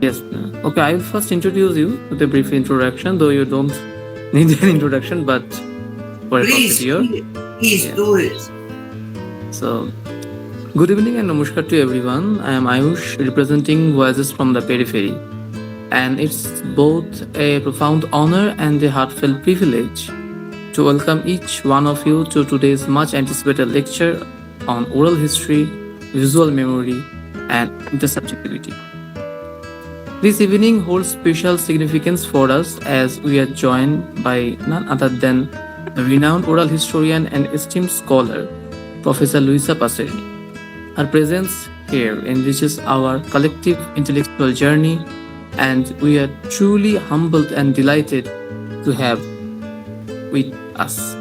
Yes. Okay, I will first introduce you with a brief introduction, though you don't need an introduction, but for a Please, profiteer. please Yes. do it. So, good evening and namaskar to everyone. I am Ayush, representing Voices from the Periphery. And it's both a profound honor and a heartfelt privilege to welcome each one of you to today's much anticipated lecture on oral history, visual memory, and intersubjectivity. This evening holds special significance for us as we are joined by none other than the renowned oral historian and esteemed scholar, Professor Luisa Passerini. Her presence here enriches our collective intellectual journey, and we are truly humbled and delighted to have with us.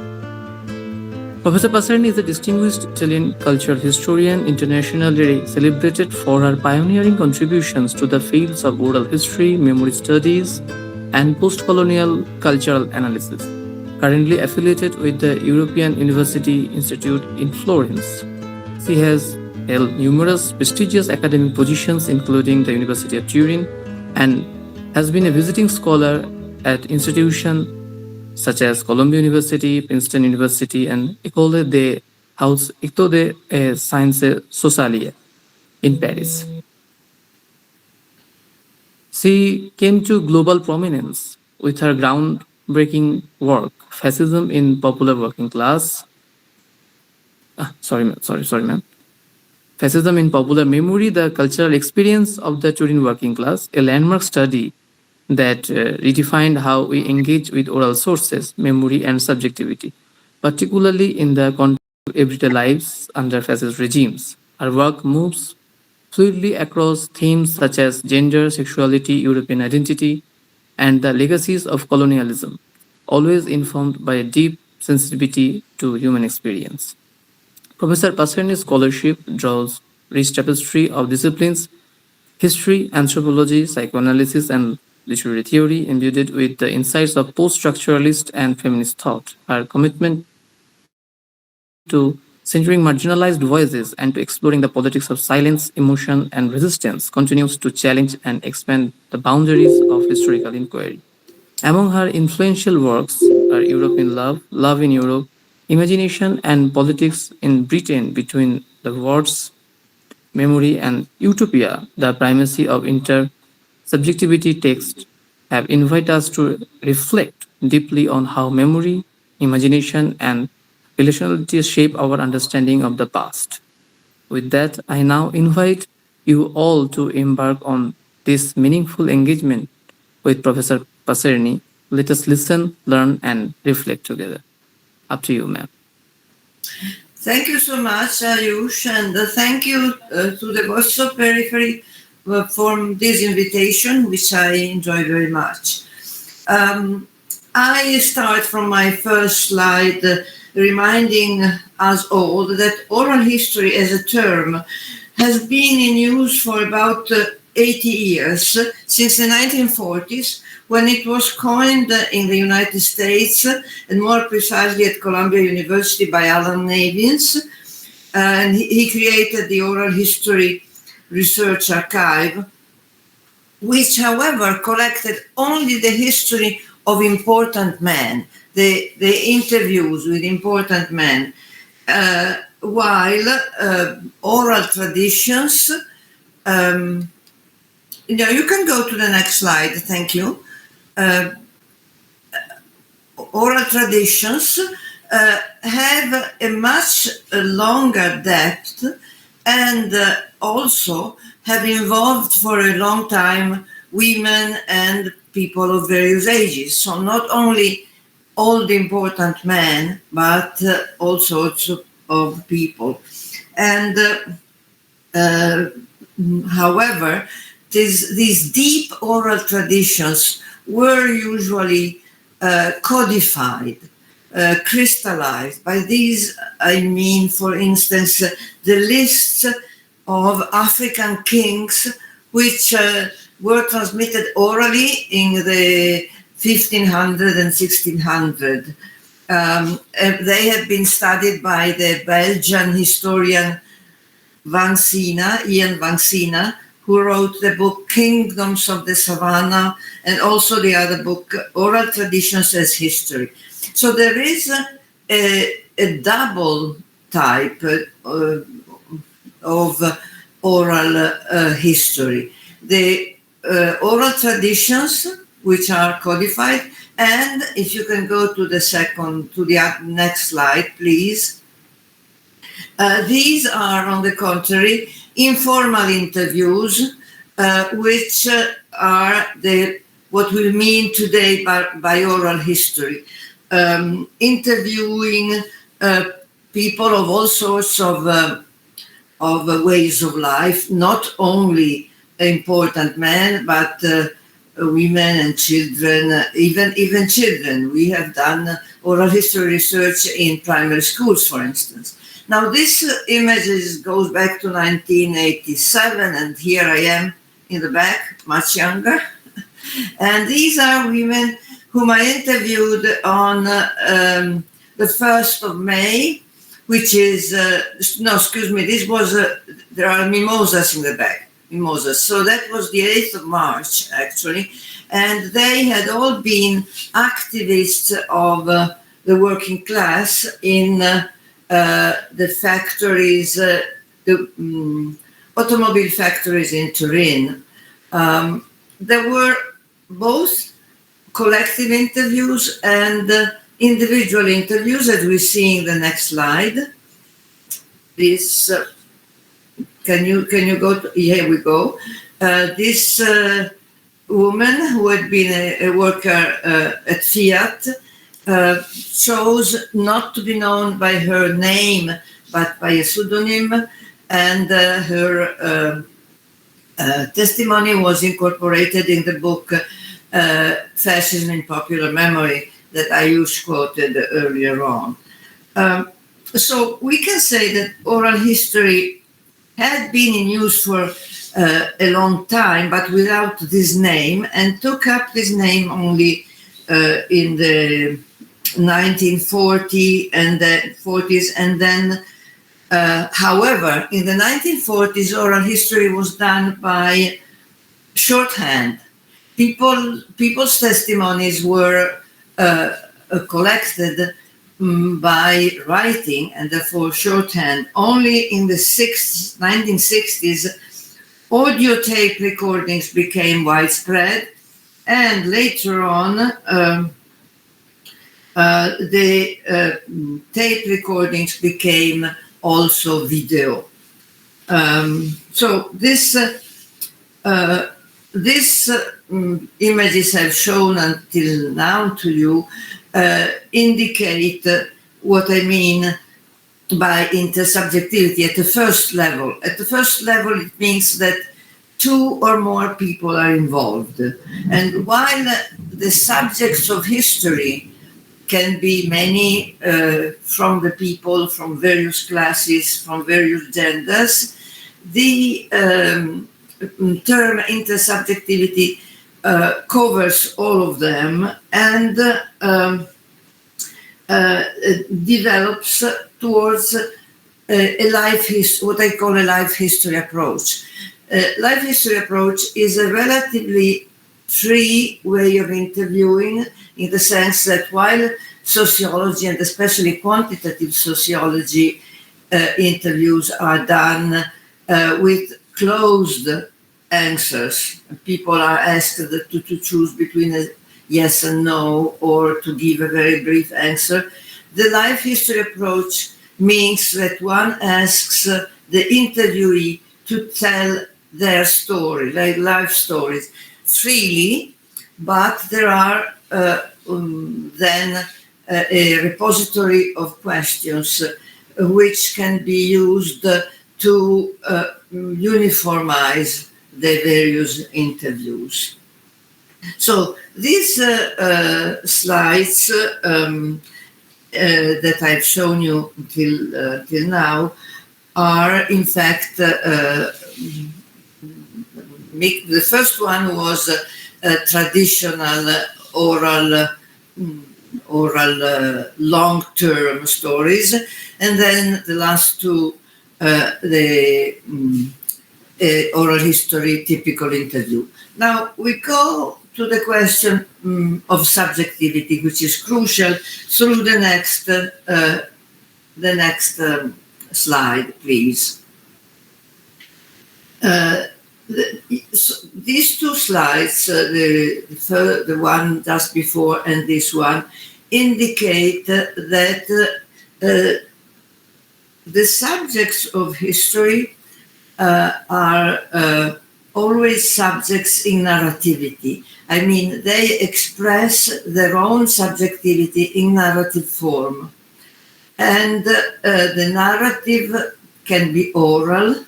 Professor Passerini is a distinguished Italian cultural historian, internationally celebrated for her pioneering contributions to the fields of oral history, memory studies, and post-colonial cultural analysis. Currently affiliated with the European University Institute in Florence, she has held numerous prestigious academic positions, including the University of Turin, and has been a visiting scholar at institutions such as Columbia University, Princeton University, and École des Sciences Sociales in Paris. She came to global prominence with her groundbreaking work, Fascism in Popular Working Class. Sorry, ma'am. Fascism in Popular Memory, the Cultural Experience of the Turin Working Class, a landmark study that redefined how we engage with oral sources, memory, and subjectivity, particularly in the context of everyday lives under fascist regimes. Our work moves fluidly across themes such as gender, sexuality, European identity, and the legacies of colonialism, always informed by a deep sensitivity to human experience. Professor Passerini's scholarship draws rich tapestry of disciplines: history, anthropology, psychoanalysis, and literary theory, imbued with the insights of post-structuralist and feminist thought. Her commitment to centering marginalized voices and to exploring the politics of silence, emotion, and resistance continues to challenge and expand the boundaries of historical inquiry. Among her influential works are Europe in Love, Love in Europe, Imagination and Politics in Britain Between the Wars, Memory, and Utopia, the primacy of intersubjectivity text have invited us to reflect deeply on how memory, imagination, and relationality shape our understanding of the past. With that, I now invite you all to embark on this meaningful engagement with Professor Passerini. Let us listen, learn, and reflect together. Up to you, ma'am. Thank you so much, Ayush, and thank you to the Voice of Periphery for this invitation, which I enjoy very much. I start from my first slide, reminding us all that oral history as a term has been in use for about 80 years, since the 1940s, when it was coined in the United States, and more precisely at Columbia University by Alan Nevins. And he created the Oral History Research Archive, which, however, collected only the history of important men, the interviews with important men, while oral traditions, you can go to the next slide, thank you. Oral traditions have a much longer depth and also have involved for a long time women and people of various ages. So not only all the important men, but all sorts of people. And however, these deep oral traditions were usually codified, crystallized. By these, I mean, for instance, the lists of African kings which were transmitted orally in the 1500 and 1600. They have been studied by the Belgian historian Ian Van Sina, who wrote the book Kingdoms of the Savannah, and also the other book, Oral Traditions as History. So there is a double type of oral history. The oral traditions, which are codified, and if you can go to the next slide, please. These are, on the contrary, informal interviews, which are what we mean today by oral history. Interviewing people of all sorts of ways of life, not only important men, but women and children, even children. We have done oral history research in primary schools, for instance. Now, this image goes back to 1987, and here I am in the back, much younger. And these are women whom I interviewed on the 1st of May, which is, this was, there are mimosas in the back, mimosas. So that was the 8th of March, actually. And they had all been activists of the working class in the factories, the automobile factories in Turin. There were both collective interviews and individual interviews, as we see in the next slide. This, can you go to, here we go. This woman who had been a worker at Fiat chose not to be known by her name, but by a pseudonym, and her testimony was incorporated in the book Fascism in Popular Memory that Ayush quoted earlier on. So we can say that oral history had been in use for a long time, but without this name, and took up this name only in the 1940s and the 40s, and then however, in the 1940s, oral history was done by shorthand. People's testimonies were collected by writing, and therefore shorthand. Only in the 1960s, audio tape recordings became widespread, and later on, the tape recordings became also video. So this images I've shown until now to you indicate what I mean by intersubjectivity at the first level. At the first level, it means that two or more people are involved. And while the subjects of history can be many from the people, from various classes, from various genders, the term intersubjectivity covers all of them and develops towards a what I call a life history approach. Life history approach is a relatively free way of interviewing, in the sense that while sociology, and especially quantitative sociology interviews, are done with closed answers, people are asked to choose between a yes and no, or to give a very brief answer. The life history approach means that one asks the interviewee to tell their story, their life stories, freely, but there are then a repository of questions which can be used to uniformize the various interviews. So these slides that I've shown you till now are in fact the first one was traditional oral long-term stories, and then the last two, the oral history typical interview. Now we go to the question of subjectivity, which is crucial, through the next slide, please. These two slides, the one just before and this one, indicate that the subjects of history are always subjects in narrativity. I mean, they express their own subjectivity in narrative form. And the narrative can be oral,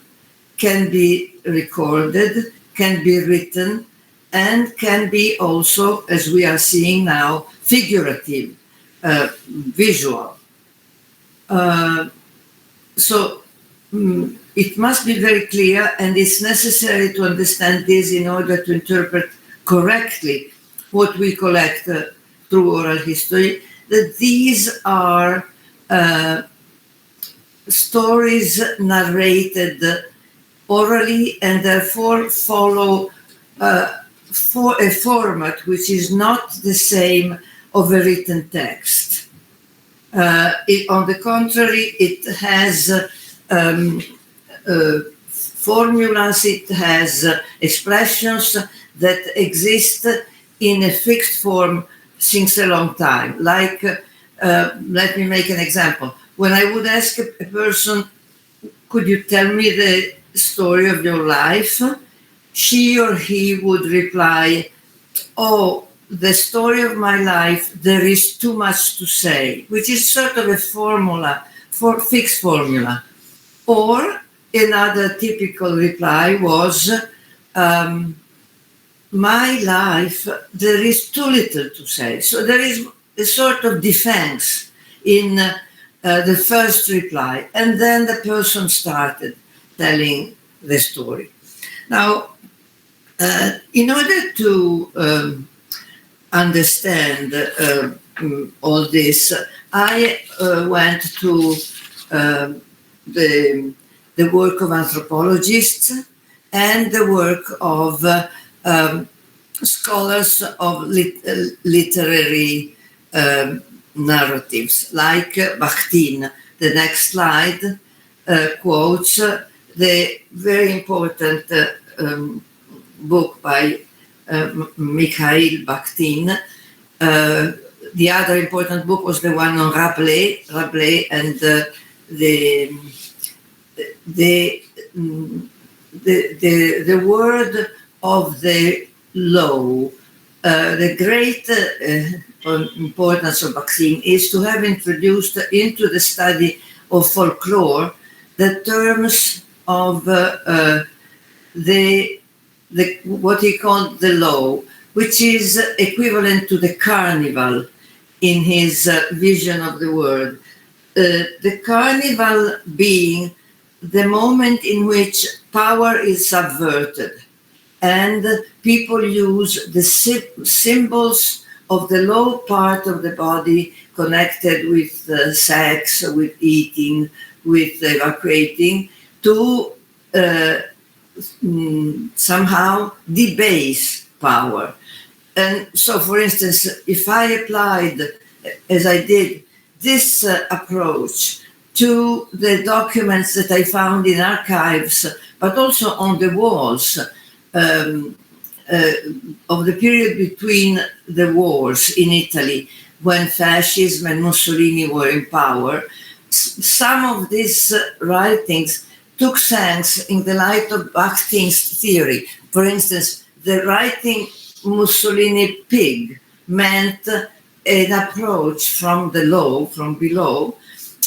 can be recorded, can be written, and can be also, as we are seeing now, figurative, visual. So it must be very clear, and it's necessary to understand this in order to interpret correctly what we collect through oral history, that these are stories narrated orally and therefore follow for a format which is not the same of a written text. On the contrary, it has formulas, it has expressions that exist in a fixed form since a long time. Like, let me make an example. When I would ask a person, could you tell me the story of your life? She or he would reply, oh, the story of my life, there is too much to say, which is sort of a formula, fixed formula. Or another typical reply was, my life, there is too little to say. So there is a sort of defense in the first reply. And then the person started telling the story. Now, in order to understand all this, I went to the work of anthropologists and the work of scholars of literary narratives, like Bakhtin. The next slide quotes the very important book by Mikhail Bakhtin. The other important book was the one on Rabelais and the word of the law. The great importance of Bakhtin is to have introduced into the study of folklore the terms of what he called the law, which is equivalent to the carnival in his vision of the world. The carnival being the moment in which power is subverted and people use the symbols of the low part of the body connected with sex, with eating, with evacuating, to somehow debase power. And so, for instance, if I applied, as I did, this approach to the documents that I found in archives, but also on the walls of the period between the wars in Italy, when fascism and Mussolini were in power, some of these writings took sense in the light of Bakhtin's theory. For instance, the writing Mussolini pig meant an approach from the low, from below,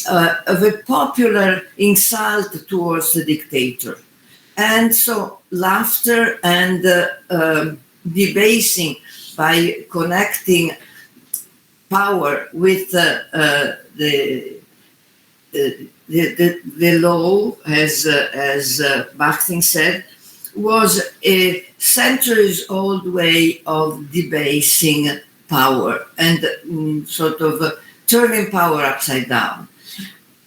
of a popular insult towards the dictator. And so laughter and debasing by connecting power with the law, as Bakhtin said, was a centuries-old way of debasing power and sort of turning power upside down.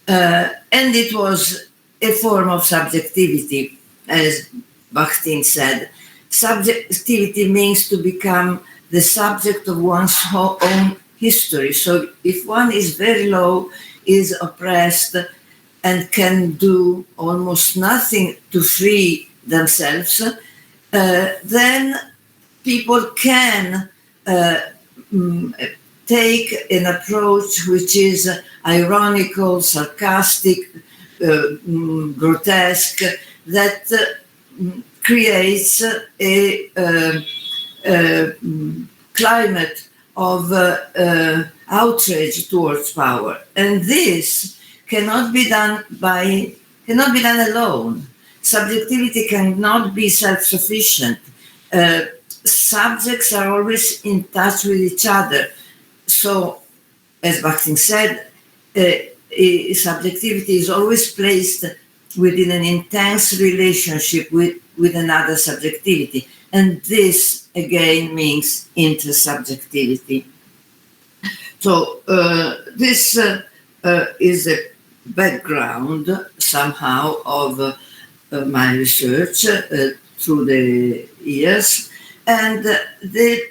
And it was a form of subjectivity, as Bakhtin said, subjectivity means to become the subject of one's own history. So if one is very low, is oppressed, and can do almost nothing to free themselves, then people can take an approach which is ironical, sarcastic, grotesque, that creates a climate of outrage towards power, and this cannot be done alone. Subjectivity cannot be self-sufficient. Subjects are always in touch with each other. So, as Bakhtin said, subjectivity is always placed within an intense relationship with another subjectivity. And this, again, means intersubjectivity. So this is a background, somehow, of my research through the years. And the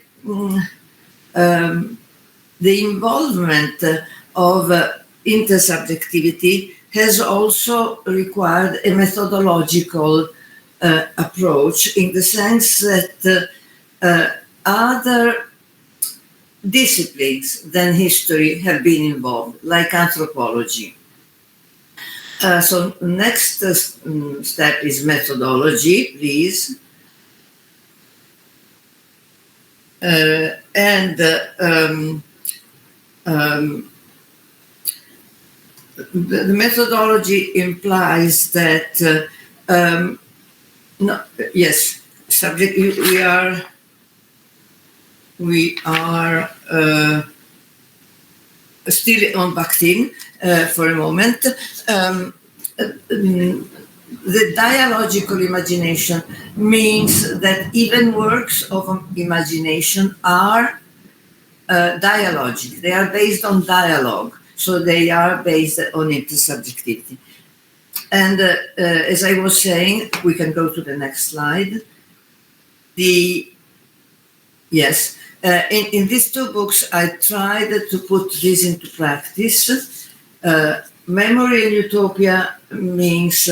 involvement of intersubjectivity has also required a methodological approach, in the sense that other disciplines than history have been involved, like anthropology. So next step is methodology, please. The methodology implies that subject. We are still on Bakhtin for a moment. The dialogical imagination means that even works of imagination are dialogic. They are based on dialogue, so they are based on intersubjectivity. And as I was saying, we can go to the next slide. In these two books, I tried to put this into practice. Memory and utopia means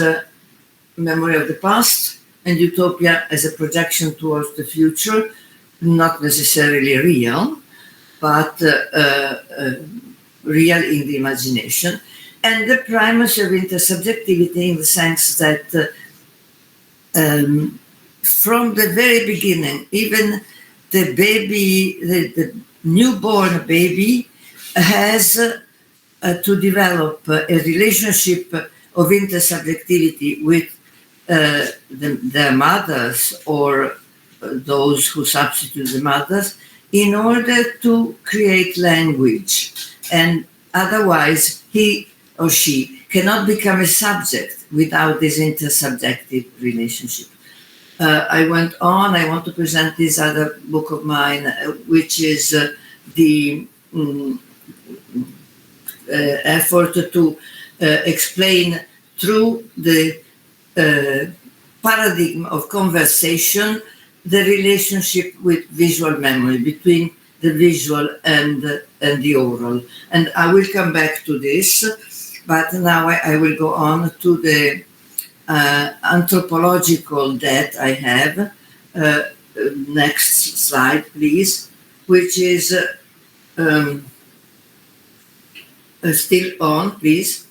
memory of the past, and utopia as a projection towards the future, not necessarily real, but real in the imagination. And the primacy of intersubjectivity, in the sense that from the very beginning, even the baby, the newborn baby, has to develop a relationship of intersubjectivity with their mothers, or those who substitute the mothers, in order to create language. And otherwise, he or she cannot become a subject without this intersubjective relationship. I went on. I want to present this other book of mine, which is the effort to explain through the paradigm of conversation the relationship with visual memory, between the visual and the oral. And I will come back to this, but now I will go on to the anthropological that I have. Next slide, please, which is still on, please.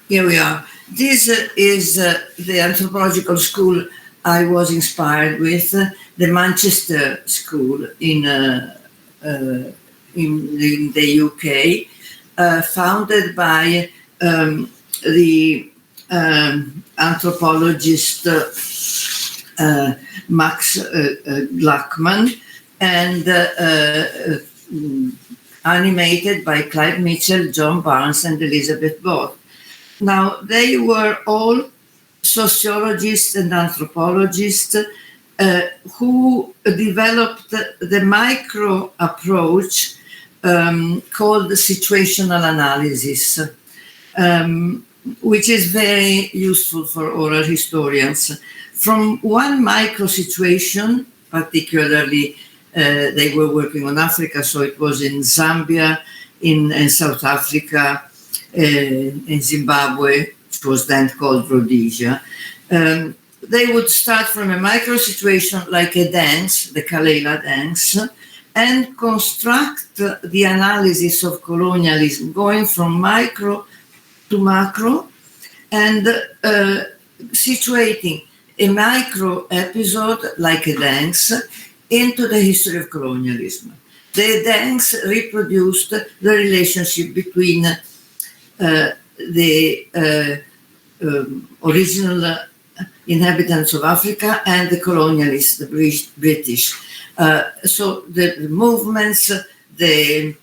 Here we are. This is the anthropological school I was inspired with, the Manchester School in the UK, founded by the anthropologist Max Gluckman, and animated by Clive Mitchell, John Barnes, and Elizabeth Bott. Now, they were all sociologists and anthropologists who developed the micro approach called situational analysis. which is very useful for oral historians. From one micro situation, particularly they were working on Africa, so it was in Zambia, in South Africa, in Zimbabwe, which was then called Rhodesia. They would start from a micro situation like a dance, the Kalela dance, and construct the analysis of colonialism, going from micro to macro, and situating a micro episode like a dance into the history of colonialism. The dance reproduced the relationship between the original inhabitants of Africa and the colonialists, the British. So the movements, the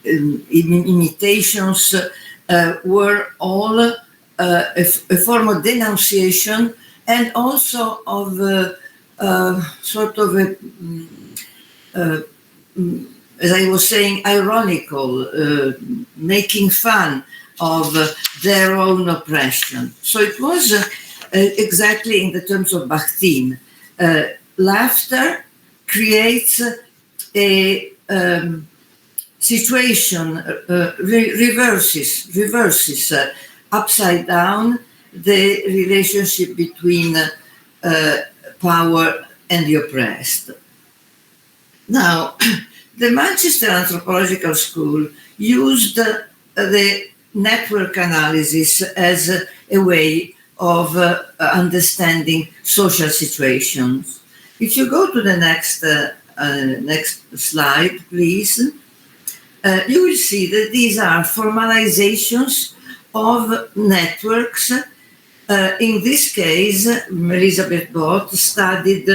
imitations were all a form of denunciation, and also of sort of a, as I was saying, ironical, making fun of their own oppression. So it was exactly in the terms of Bakhtin. Laughter creates a situation, reverses upside down the relationship between power and the oppressed. Now, the Manchester Anthropological School used the network analysis as a way of understanding social situations. If you go to the next slide, please, you will see that these are formalizations of networks. In this case, Elizabeth Bott studied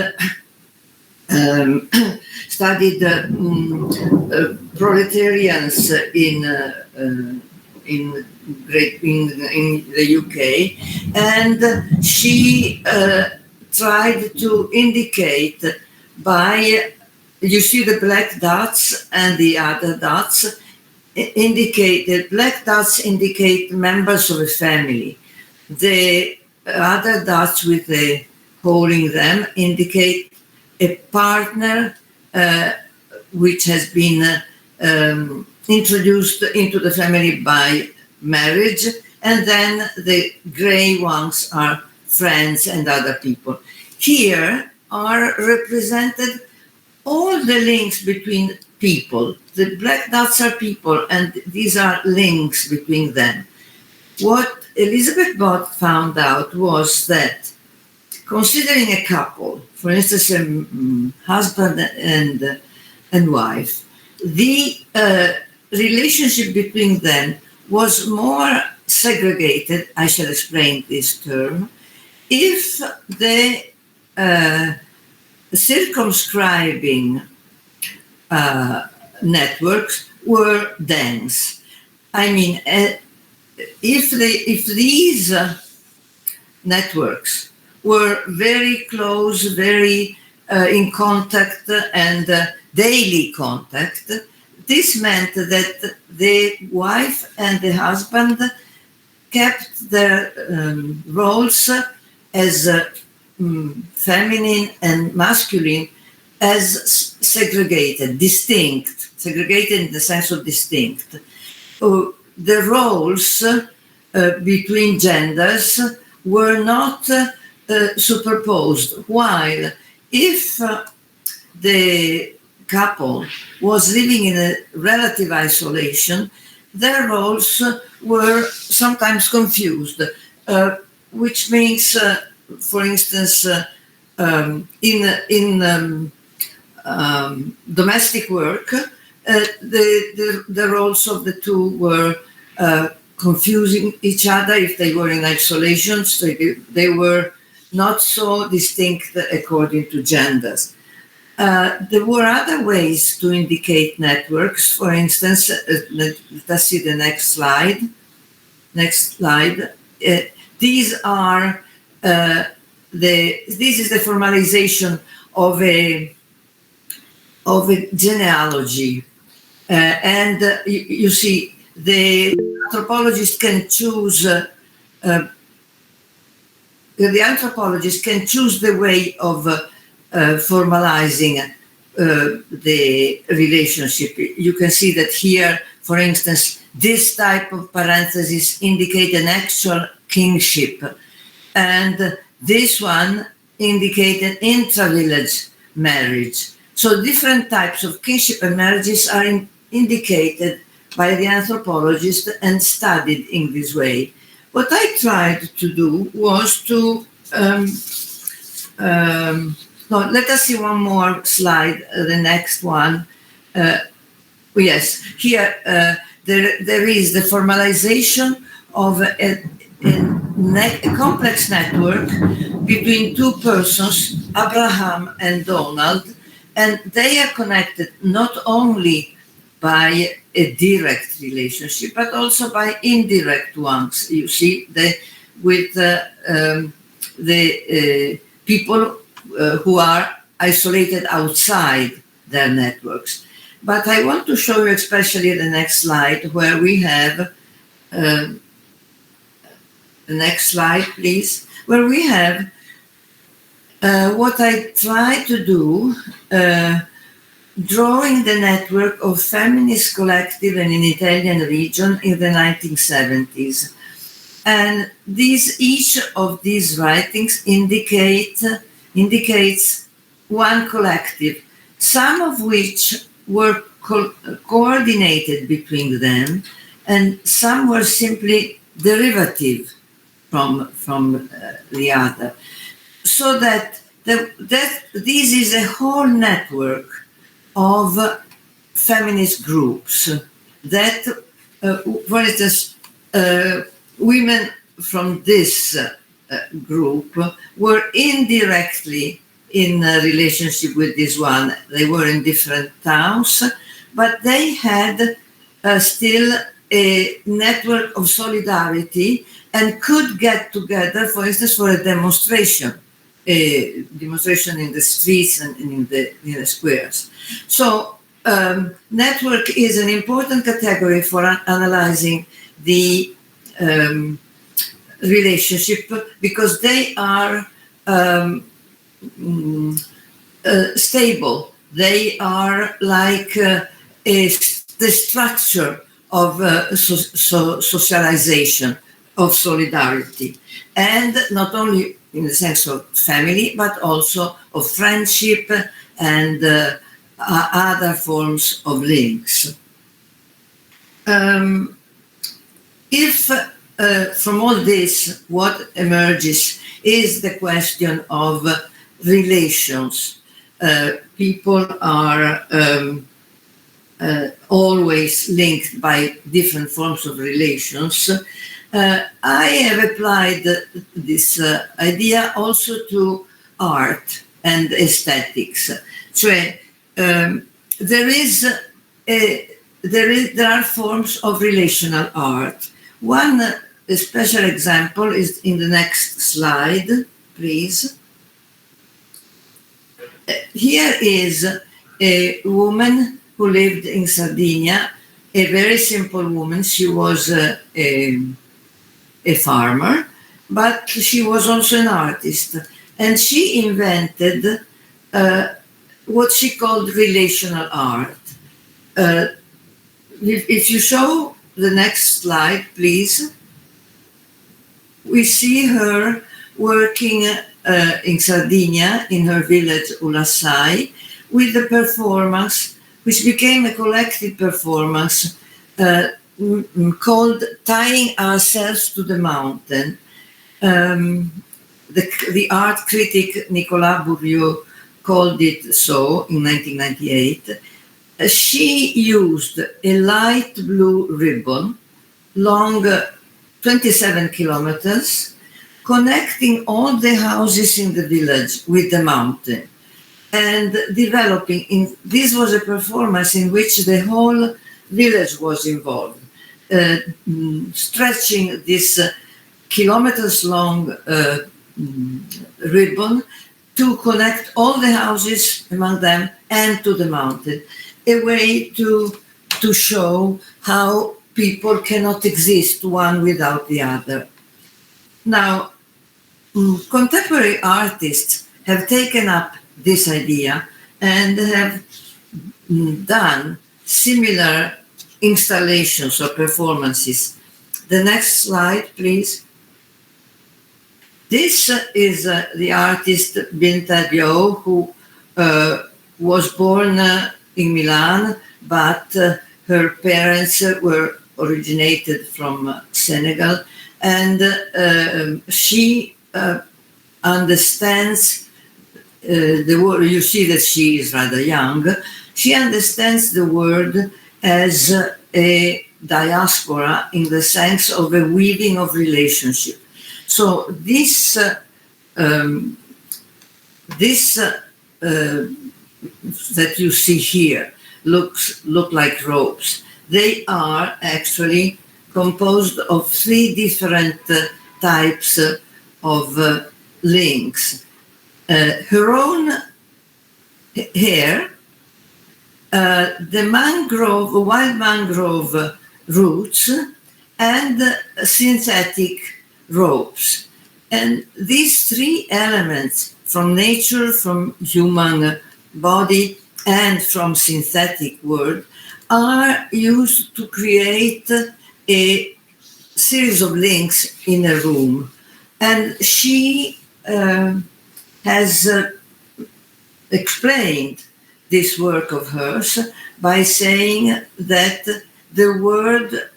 proletarians in the UK, and she tried to indicate by, you see the black dots and the other dots indicate, the black dots indicate members of a family. The other dots with the hole in them indicate a partner which has been introduced into the family by marriage, and then the gray ones are friends and other people. Here are represented all the links between people. The black dots are people, and these are links between them. What Elizabeth Bott found out was that, considering a couple, for instance, a husband and wife, the relationship between them was more segregated, I shall explain this term, if the circumscribing networks were dense. I mean, if these networks were very close, very in contact and daily contact, this meant that the wife and the husband kept their roles as feminine and masculine as segregated, distinct, segregated in the sense of distinct. The roles between genders were not superposed, while if the couple was living in a relative isolation, their roles were sometimes confused, which means, for instance, in domestic work, the roles of the two were confusing each other if they were in isolation, so they were not so distinct according to genders. There were other ways to indicate networks. For instance, let us see the next slide. Next slide. These are this is the formalization of a genealogy, and you see the anthropologist can choose the anthropologist can choose the way of formalizing the relationship. You can see that here, for instance, this type of parentheses indicate an actual kingship, and this one indicate an intra-village marriage. So different types of kinship and marriages are indicated by the anthropologist and studied in this way. What I tried to do was to, let us see one more slide, the next one. Yes, here there is the formalization of a complex network between two persons, Abraham and Donald, and they are connected not only by a direct relationship, but also by indirect ones. You see, with the people who are isolated outside their networks. But I want to show you especially the next slide, where we have, the next slide, please, where we have what I try to do, drawing the network of feminist collective in an Italian region in the 1970s. And each of these writings indicates one collective, some of which were coordinated between them, and some were simply derivative from the other. So that this is a whole network of feminist groups that, for instance, women from this group were indirectly in a relationship with this one. They were in different towns, but they had still a network of solidarity and could get together, for instance, for a demonstration in the streets and in the squares. So network is an important category for analyzing the relationship, because they are stable. They are like the structure of socialization, of solidarity, and not only in the sense of family, but also of friendship and other forms of links. If from all this, what emerges is the question of relations. People are always linked by different forms of relations. I have applied this idea also to art and aesthetics. So there are forms of relational art. One special example is in the next slide, please. Here is a woman who lived in Sardinia, a very simple woman. She was a farmer, but she was also an artist. And she invented what she called relational art. If you show the next slide, please, we see her working in Sardinia, in her village Ulassai, with a performance which became a collective performance called Tying Ourselves to the Mountain. The art critic Nicolas Bourriaud called it so in 1998. She used a light blue ribbon, long 27 kilometers, connecting all the houses in the village with the mountain, and developing. This was a performance in which the whole village was involved, stretching this kilometers-long ribbon to connect all the houses among them and to the mountain, a way to show how people cannot exist one without the other. Now, contemporary artists have taken up this idea and have done similar installations or performances. The next slide, please. This is the artist Binta Diop, who was born in Milan, but her parents were originated from Senegal, and she understands the word. You see that she is rather young. She understands the word as a diaspora in the sense of a weaving of relationship. So this that you see here look like ropes. They are actually composed of three different types of links. Her own hair, the wild mangrove roots, and synthetic ropes. And these three elements from nature, from human body, and from synthetic world are used to create a series of links in a room. And she has explained this work of hers by saying that the word,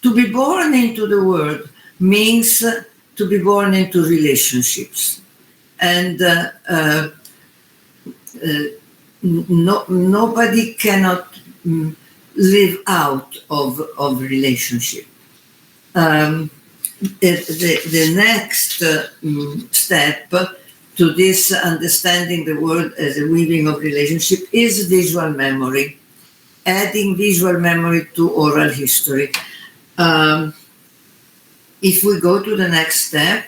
to be born into the world, means to be born into relationships. And nobody cannot live out of relationship. The next step to this understanding the world as a weaving of relationship is visual memory, adding visual memory to oral history. If we go to the next step,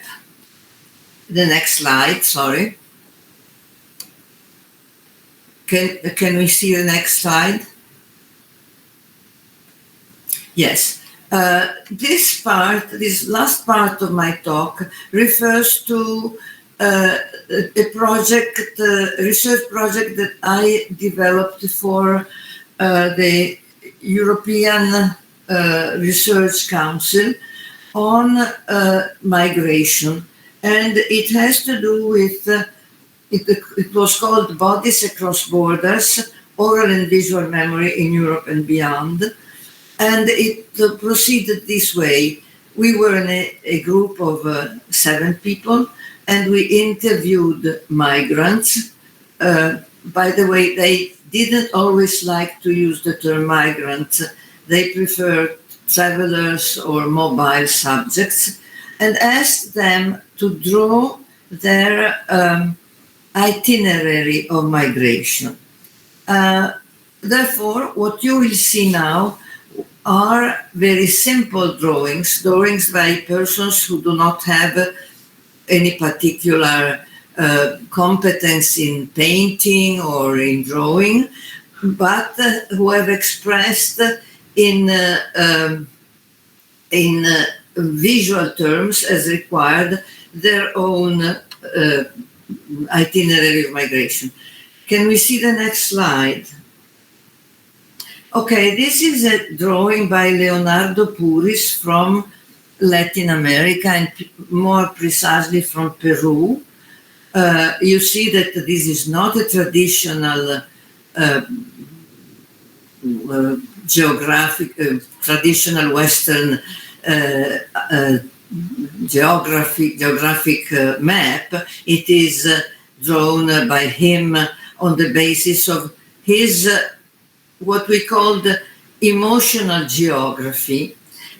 the next slide, sorry. Can we see the next slide? Yes. This last part of my talk refers to a research project that I developed for the European Research Council on migration. And it has to do with, it was called Bodies Across Borders, Oral and Visual Memory in Europe and Beyond. And it proceeded this way. We were in a group of 7 people, and we interviewed migrants. By the way, they didn't always like to use the term migrant. They preferred travelers or mobile subjects, and asked them to draw their itinerary of migration. Therefore, what you will see now are very simple drawings by persons who do not have any particular competence in painting or in drawing, but who have expressed in visual terms as required their own itinerary of migration. Can we see the next slide? Okay, this is a drawing by Leonardo Puris from Latin America, and more precisely from Peru. You see that this is not a traditional traditional Western geographic map. It is drawn by him on the basis of his what we call the emotional geography.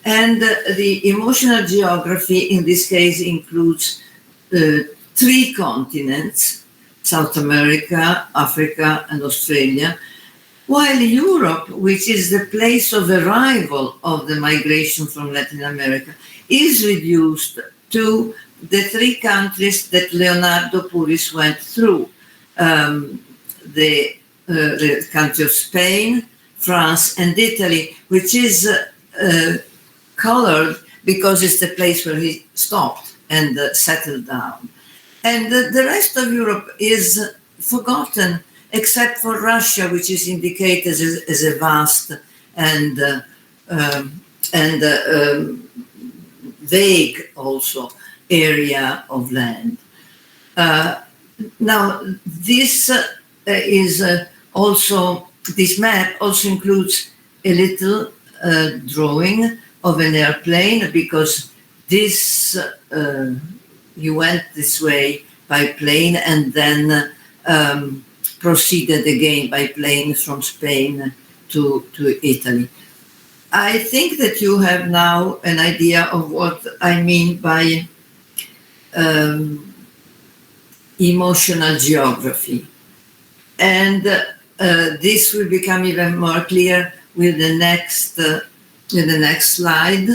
And the emotional geography in this case includes 3 continents, South America, Africa, and Australia, while Europe, which is the place of arrival of the migration from Latin America, is reduced to the 3 countries that Leonardo Puris went through, the country of Spain, France, and Italy, which is colored because it's the place where he stopped and settled down. And the rest of Europe is forgotten, except for Russia, which is indicated as a vast and vague also area of land. Now, this is also, this map also includes a little drawing of an airplane, because this, you went this way by plane and then proceeded again by plane from Spain to Italy. I think that you have now an idea of what I mean by emotional geography. And this will become even more clear with the next slide.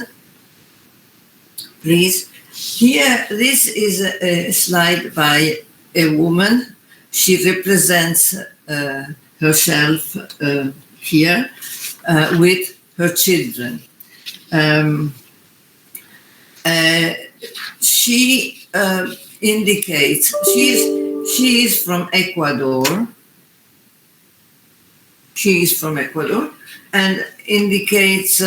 Please. Here, this is a slide by a woman. She represents herself here with her children. She indicates she is from Ecuador. She is from Ecuador and indicates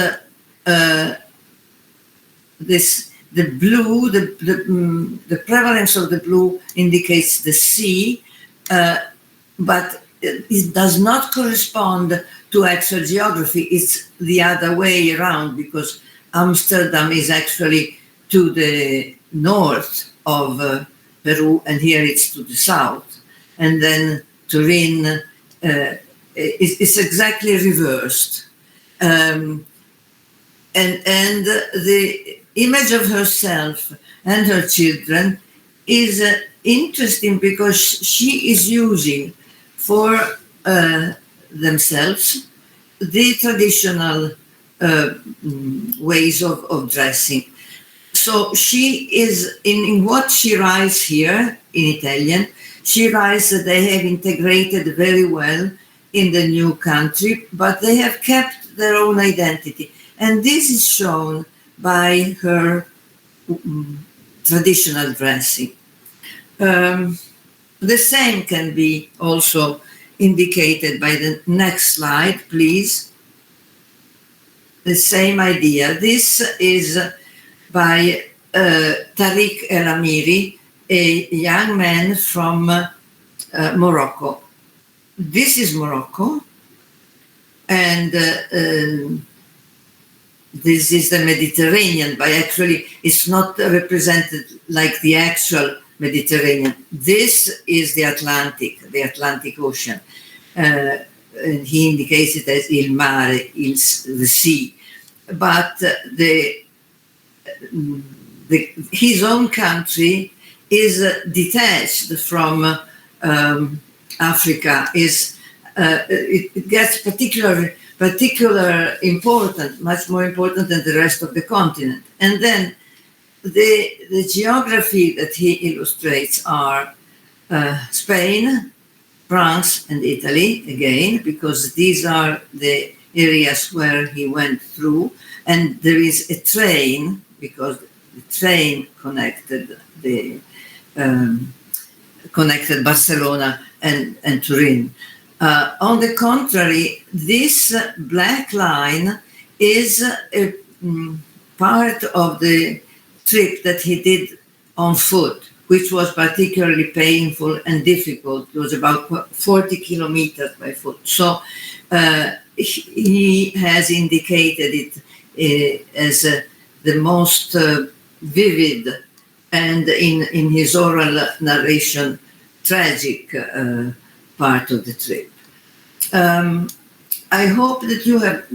this. The blue, the prevalence of the blue indicates the sea, but it does not correspond to actual geography. It's the other way around, because Amsterdam is actually to the north of Peru, and here it's to the south. And then Turin is exactly reversed. And the image of herself and her children is interesting because she is using for themselves the traditional ways of dressing. So she is, in what she writes here in Italian, she writes that they have integrated very well in the new country, but they have kept their own identity. And this is shown by her traditional dressing. The same can be also indicated by the next slide, please. The same idea. This is by Tariq El Amiri, a young man from Morocco. This is Morocco, and this is the Mediterranean, but actually it's not represented like the actual Mediterranean. This is the Atlantic Ocean. And he indicates it as il mare, the sea. But his own country is detached from Africa. It gets particular important, much more important than the rest of the continent. And then the geography that he illustrates are Spain, France, and Italy, again, because these are the areas where he went through. And there is a train, because the train connected Barcelona and Turin. On the contrary, this black line is a part of the trip that he did on foot, which was particularly painful and difficult. It was about 40 kilometers by foot. So he has indicated it as the most vivid and, in his oral narration, tragic part of the trip. I hope that you have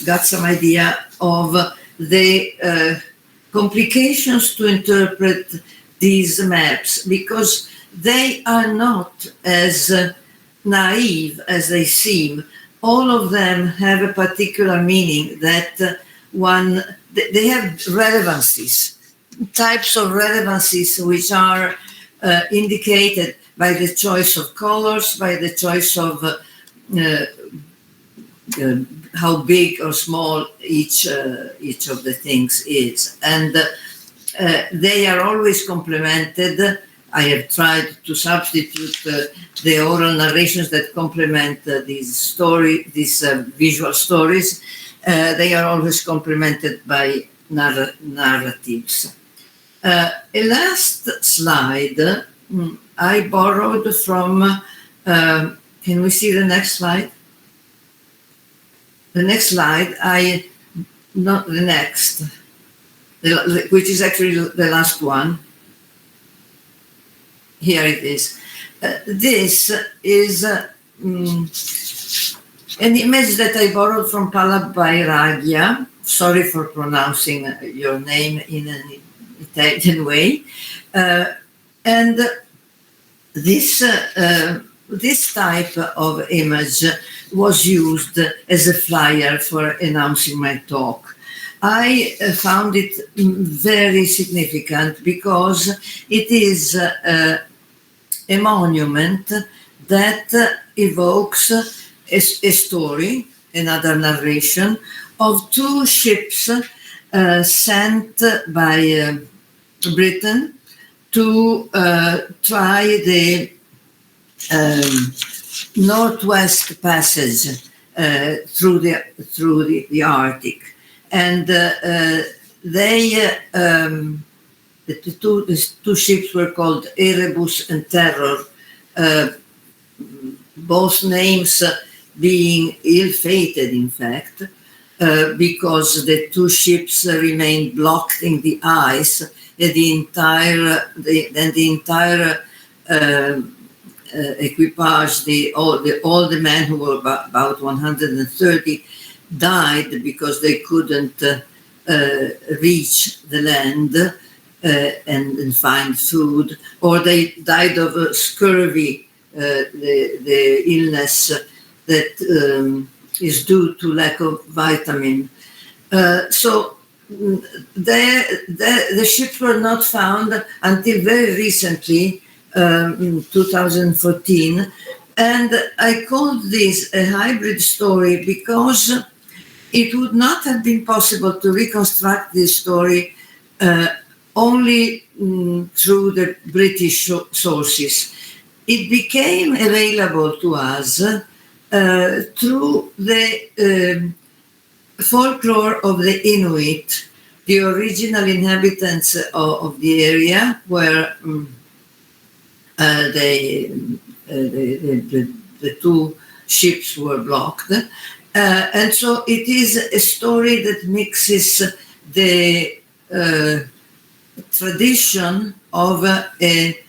got some idea of the complications to interpret these maps, because they are not as naive as they seem. All of them have a particular meaning that they have relevancies, types of relevancies which are indicated by the choice of colors, by the choice of how big or small each of the things is, and they are always complemented. I have tried to substitute the oral narrations that complement these visual stories. They are always complemented by narratives. A last slide I borrowed from. Can we see the next slide? The next slide, not the next, which is actually the last one. Here it is. This is an image that I borrowed from Pala Bairaglia. Sorry for pronouncing your name in an Italian way. And this type of image was used as a flyer for announcing my talk. I found it very significant because it is a monument that evokes a story, another narration, of two ships sent by Britain to try the Northwest Passage through the Arctic, and the two ships were called Erebus and Terror, both names being ill-fated, in fact, because the two ships remained blocked in the ice, and the entire equipage, all the men who were about 130 died because they couldn't reach the land and find food, or they died of scurvy, the illness that is due to lack of vitamin. So the ships were not found until very recently, in 2014, and I called this a hybrid story because it would not have been possible to reconstruct this story only through the British sources. It became available to us through the folklore of the Inuit, the original inhabitants of the area where the two ships were blocked. And so it is a story that mixes the tradition of a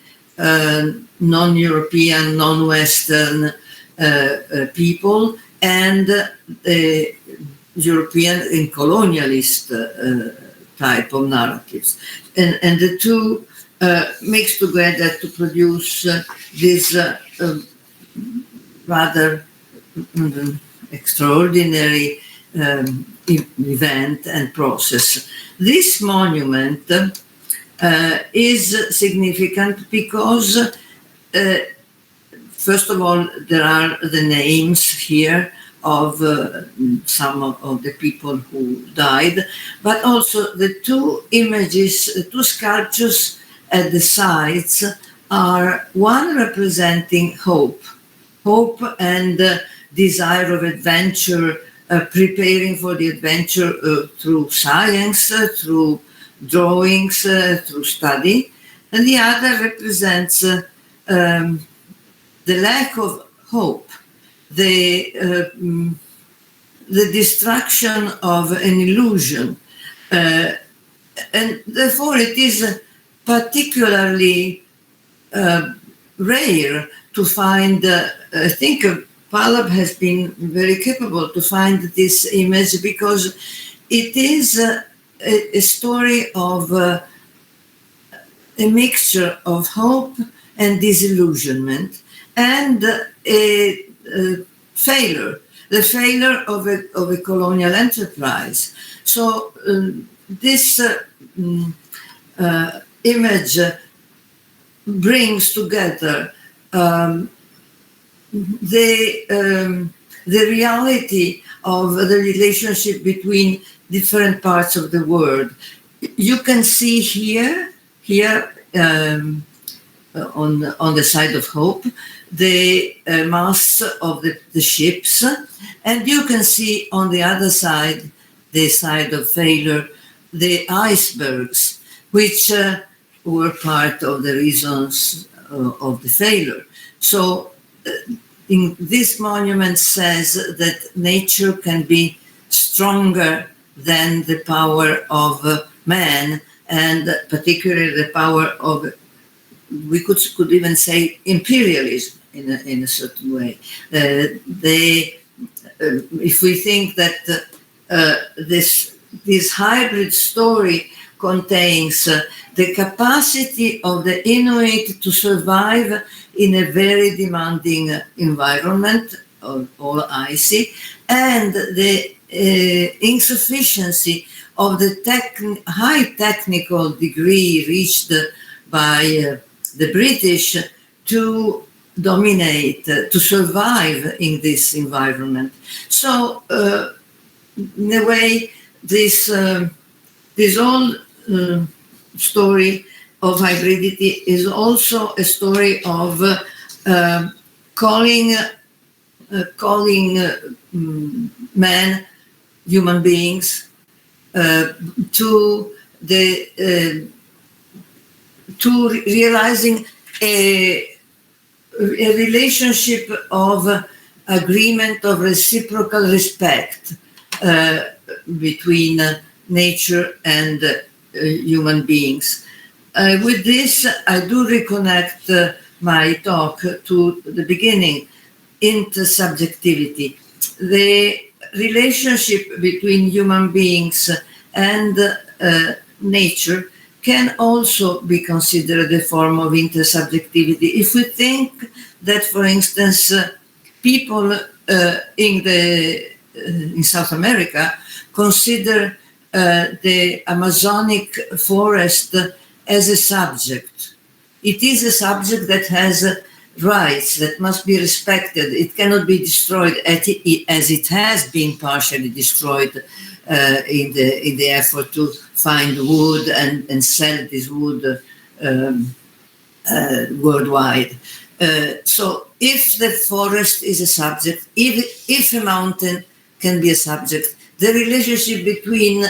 non-European, non-Western people and the European and colonialist type of narratives. And the two mixed together to produce this rather extraordinary event and process. This monument is significant because, first of all, there are the names here of some of the people who died, but also the two images, two sculptures at the sides are one representing hope and desire of adventure, preparing for the adventure through science, through drawings, through study, and the other represents the lack of hope, the destruction of an illusion, and therefore it is particularly rare to find. I think Palab has been very capable to find this image because it is a story of a mixture of hope and disillusionment and a failure, the failure of a colonial enterprise. So this image brings together the the reality of the relationship between different parts of the world. You can see here on the side of hope, the masts of the ships, and you can see on the other side, the side of failure, the icebergs, which were part of the reasons of the failure. So in this monument says that nature can be stronger than the power of man, and particularly the power of, we could even say, imperialism in a certain way. If we think that this hybrid story contains the capacity of the Inuit to survive in a very demanding environment, all icy, and the insufficiency of the high technical degree reached by the British to dominate, to survive in this environment. So, in a way, this whole story of hybridity is also a story of calling men, human beings, to realizing a relationship of agreement, of reciprocal respect between nature and human beings. With this, I do reconnect my talk to the beginning, intersubjectivity. The relationship between human beings and nature can also be considered a form of intersubjectivity. If we think that, for instance, people in South America consider the Amazonic forest as a subject. It is a subject that has rights that must be respected. It cannot be destroyed as it has been partially destroyed in the effort to find wood and sell this wood worldwide. So if the forest is a subject, if a mountain can be a subject, the relationship between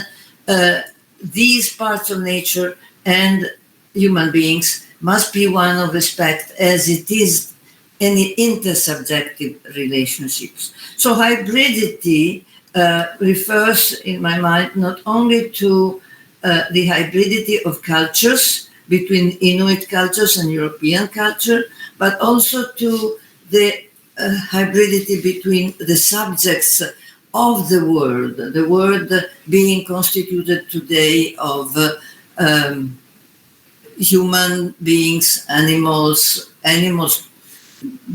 these parts of nature and human beings must be one of respect, as it is any intersubjective relationships. So hybridity refers, in my mind, not only to the hybridity of cultures between Inuit cultures and European culture, but also to the hybridity between the subjects of the world being constituted today of human beings, animals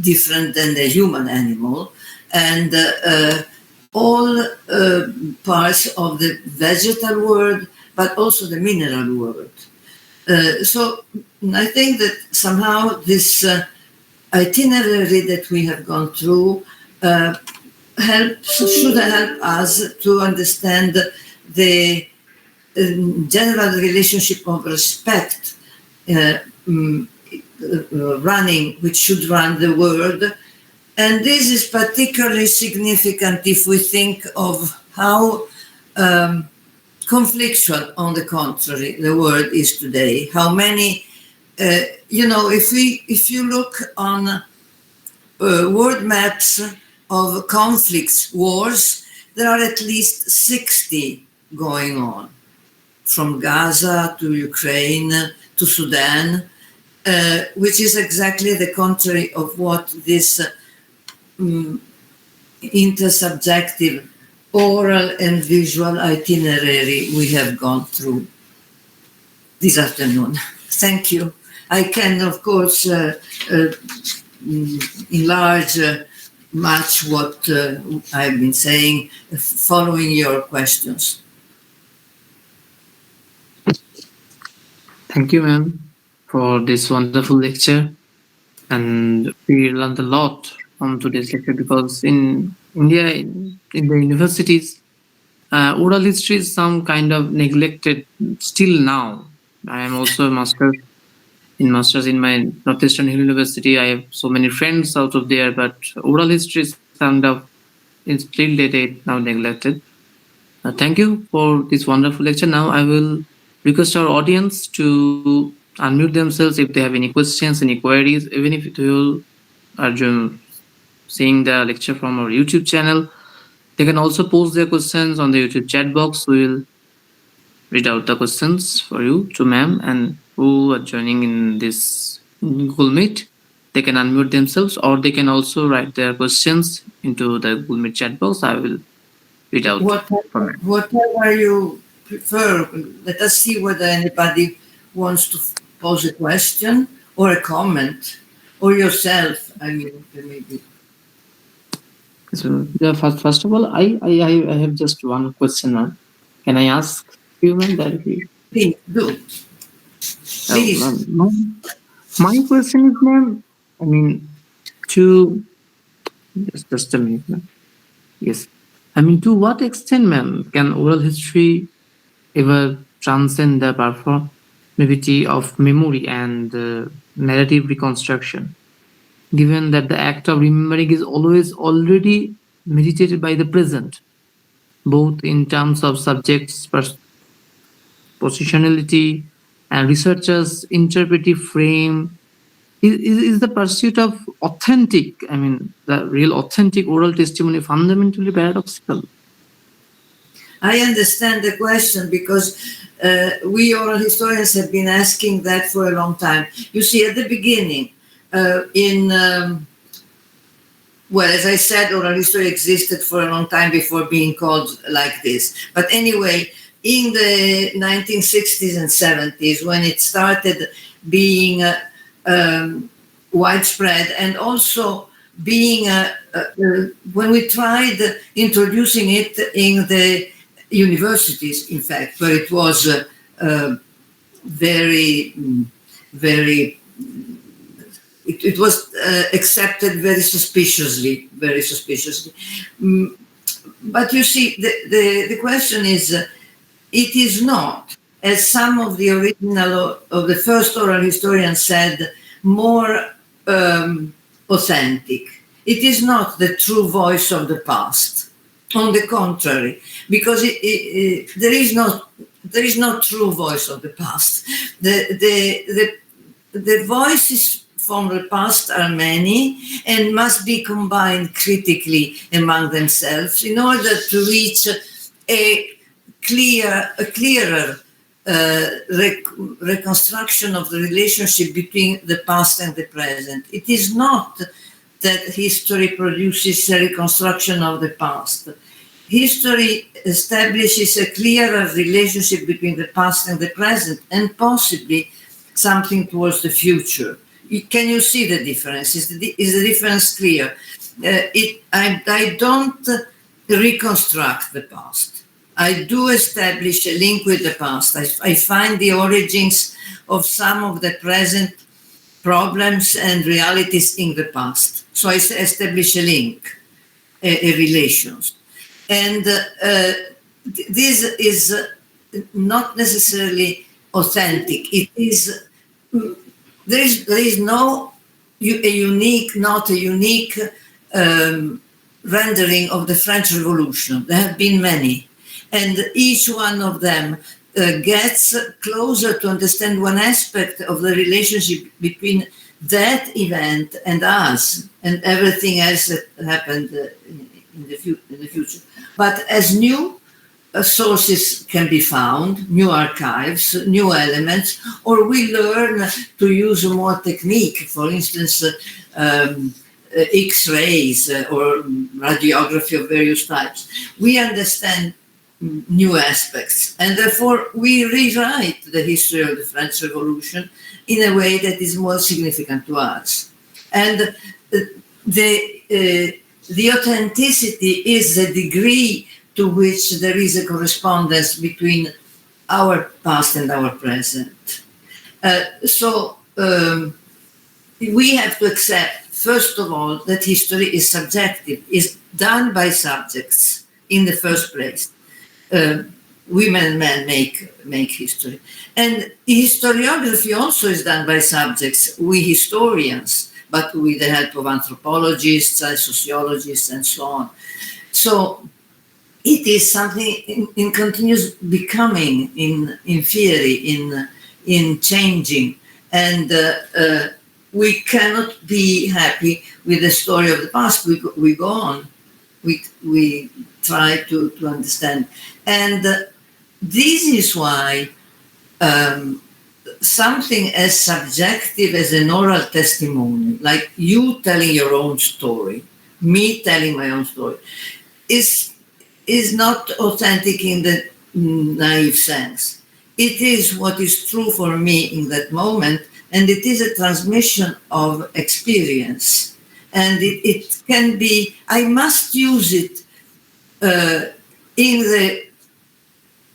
different than the human animal, and all parts of the vegetal world, but also the mineral world. So I think that somehow this itinerary that we have gone through should help us to understand the general relationship of respect which should run the world. And this is particularly significant if we think of how conflictual, on the contrary, the world is today. How many, if you look on world maps of conflicts, wars, there are at least 60 going on, from Gaza to Ukraine to Sudan, which is exactly the contrary of what this intersubjective oral and visual itinerary we have gone through this afternoon. Thank you. I can, of course, enlarge much what I've been saying following your questions. Thank you, ma'am, for this wonderful lecture. And we learned a lot from today's lecture because in India, in the universities, oral history is some kind of neglected still now. I am also a masters in my Northeastern Hill University. I have so many friends out of there, but oral history is kind of in still dated now neglected. Thank you for this wonderful lecture. Now I will request our audience to unmute themselves if they have any questions, any queries, even if you are seeing the lecture from our YouTube channel. They can also post their questions on the YouTube chat box. We will read out the questions for you to ma'am and who are joining in this Google Meet. They can unmute themselves or they can also write their questions into the Google Meet chat box. I will read out for ma'am. Whatever you prefer, let us see whether anybody wants to pose a question or a comment, or yourself. I mean, maybe. So, yeah, first of all, I have just one question, ma'am. Can I ask you, ma'am, directly? Please do. Oh, Please. my question is, ma'am, I mean, to just a minute, ma'am. Yes. I mean, to what extent, ma'am, can oral history ever transcend the performativity of memory and narrative reconstruction, given that the act of remembering is always already meditated by the present, both in terms of subjects' positionality and researchers' interpretive frame? Is the pursuit of authentic, I mean, the real authentic oral testimony fundamentally paradoxical? I understand the question because we oral historians have been asking that for a long time. You see, at the beginning, well, as I said, oral history existed for a long time before being called like this. But anyway, in the 1960s and 70s, when it started being widespread and also being, when we tried introducing it in the universities, in fact, where it was very, very it was accepted very suspiciously, very suspiciously. But you see, the question is, it is not, as some of the original, of the first oral historians said, more authentic. It is not the true voice of the past. On the contrary, because there is no true voice of the past. The voices from the past are many and must be combined critically among themselves in order to reach a clearer reconstruction of the relationship between the past and the present. It is not that history produces a reconstruction of the past. History establishes a clearer relationship between the past and the present, and possibly something towards the future. Can you see the difference? Is the difference clear? I don't reconstruct the past. I do establish a link with the past. I find the origins of some of the present problems and realities in the past. So I establish a link, a relations. And this is not necessarily authentic. It is, there is not a unique rendering of the French Revolution. There have been many. And each one of them gets closer to understand one aspect of the relationship between that event and us and everything else that happened in the future. But as new sources can be found, new archives, new elements, or we learn to use more technique, for instance, X-rays or radiography of various types. We understand new aspects, and therefore we rewrite the history of the French Revolution in a way that is more significant to us. And the authenticity is the degree to which there is a correspondence between our past and our present. So we have to accept, first of all, that history is subjective, is done by subjects in the first place. Women and men make history. And historiography also is done by subjects, we historians, but with the help of anthropologists, sociologists, and so on. So it is something in continuous becoming, in theory, in changing. And we cannot be happy with the story of the past. We go on. We try to understand. And this is why something as subjective as an oral testimony, like you telling your own story, me telling my own story, is not authentic in the naive sense. It is what is true for me in that moment, and it is a transmission of experience. And it can be, I must use it in the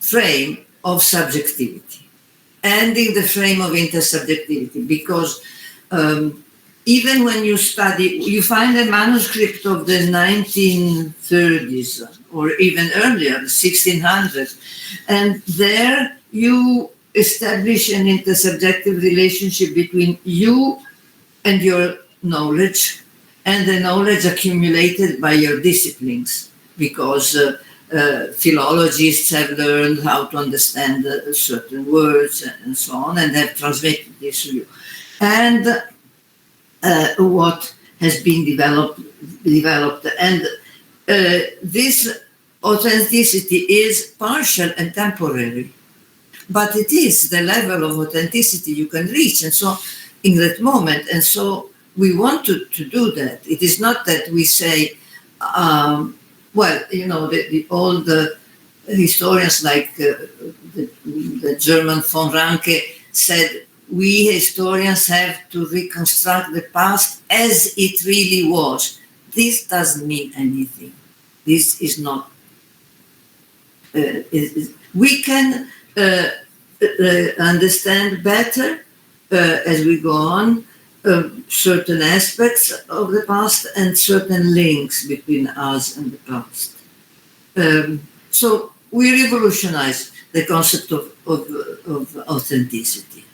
frame of subjectivity and in the frame of intersubjectivity, because even when you study, you find a manuscript of the 1930s or even earlier, the 1600s, and there you establish an intersubjective relationship between you and your knowledge and the knowledge accumulated by your disciplines, because philologists have learned how to understand certain words and so on, and have translated this to you. And what has been developed, and this authenticity is partial and temporary, but it is the level of authenticity you can reach, and so in that moment, and so we want to do that. It is not that we say, well, you know, all the historians like the German von Ranke said, we historians have to reconstruct the past as it really was. This doesn't mean anything. This is not. We can understand better as we go on certain aspects of the past and certain links between us and the past. So we revolutionize the concept of authenticity.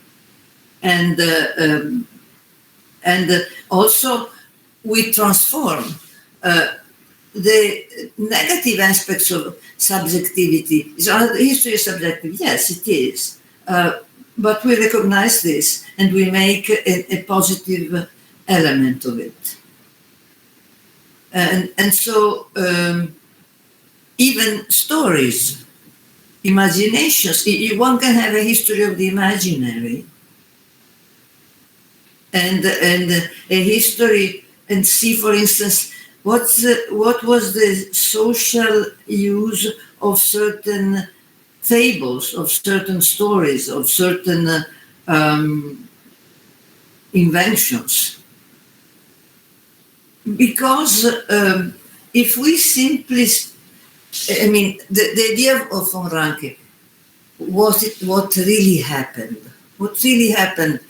And also we transform the negative aspects of subjectivity. So the history is subjective, yes, it is. But we recognize this and we make a positive element of it. And so even stories, imaginations, one can have a history of the imaginary and a history, and see, for instance, what was the social use of certain fables, of certain stories, of certain inventions. Because if we simply, I mean, the idea of von Ranke, what really happened? What really happened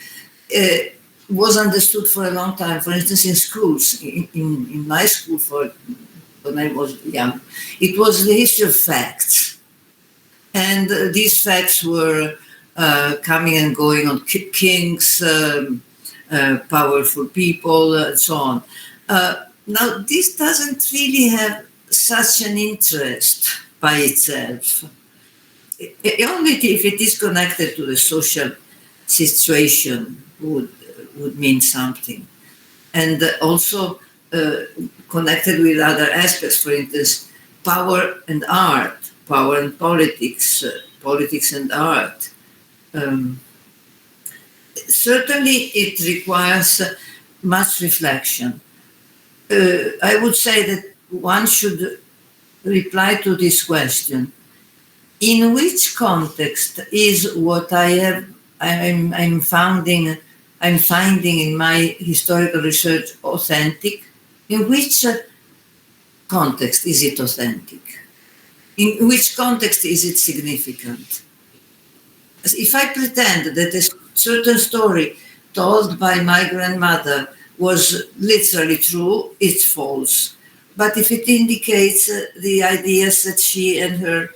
was understood for a long time. For instance, in schools, in my school, when I was young, it was the history of facts. And these facts were coming and going on kings, powerful people, and so on. Now, this doesn't really have such an interest by itself. Only if it is connected to the social situation would mean something. And also connected with other aspects, for instance, power and art, power and politics, politics and art. Certainly it requires much reflection. I would say that one should reply to this question: in which context is what I'm finding in my historical research authentic? In which context is it authentic? In which context is it significant? If I pretend that a certain story told by my grandmother was literally true, it's false. but if it indicates the ideas that she and her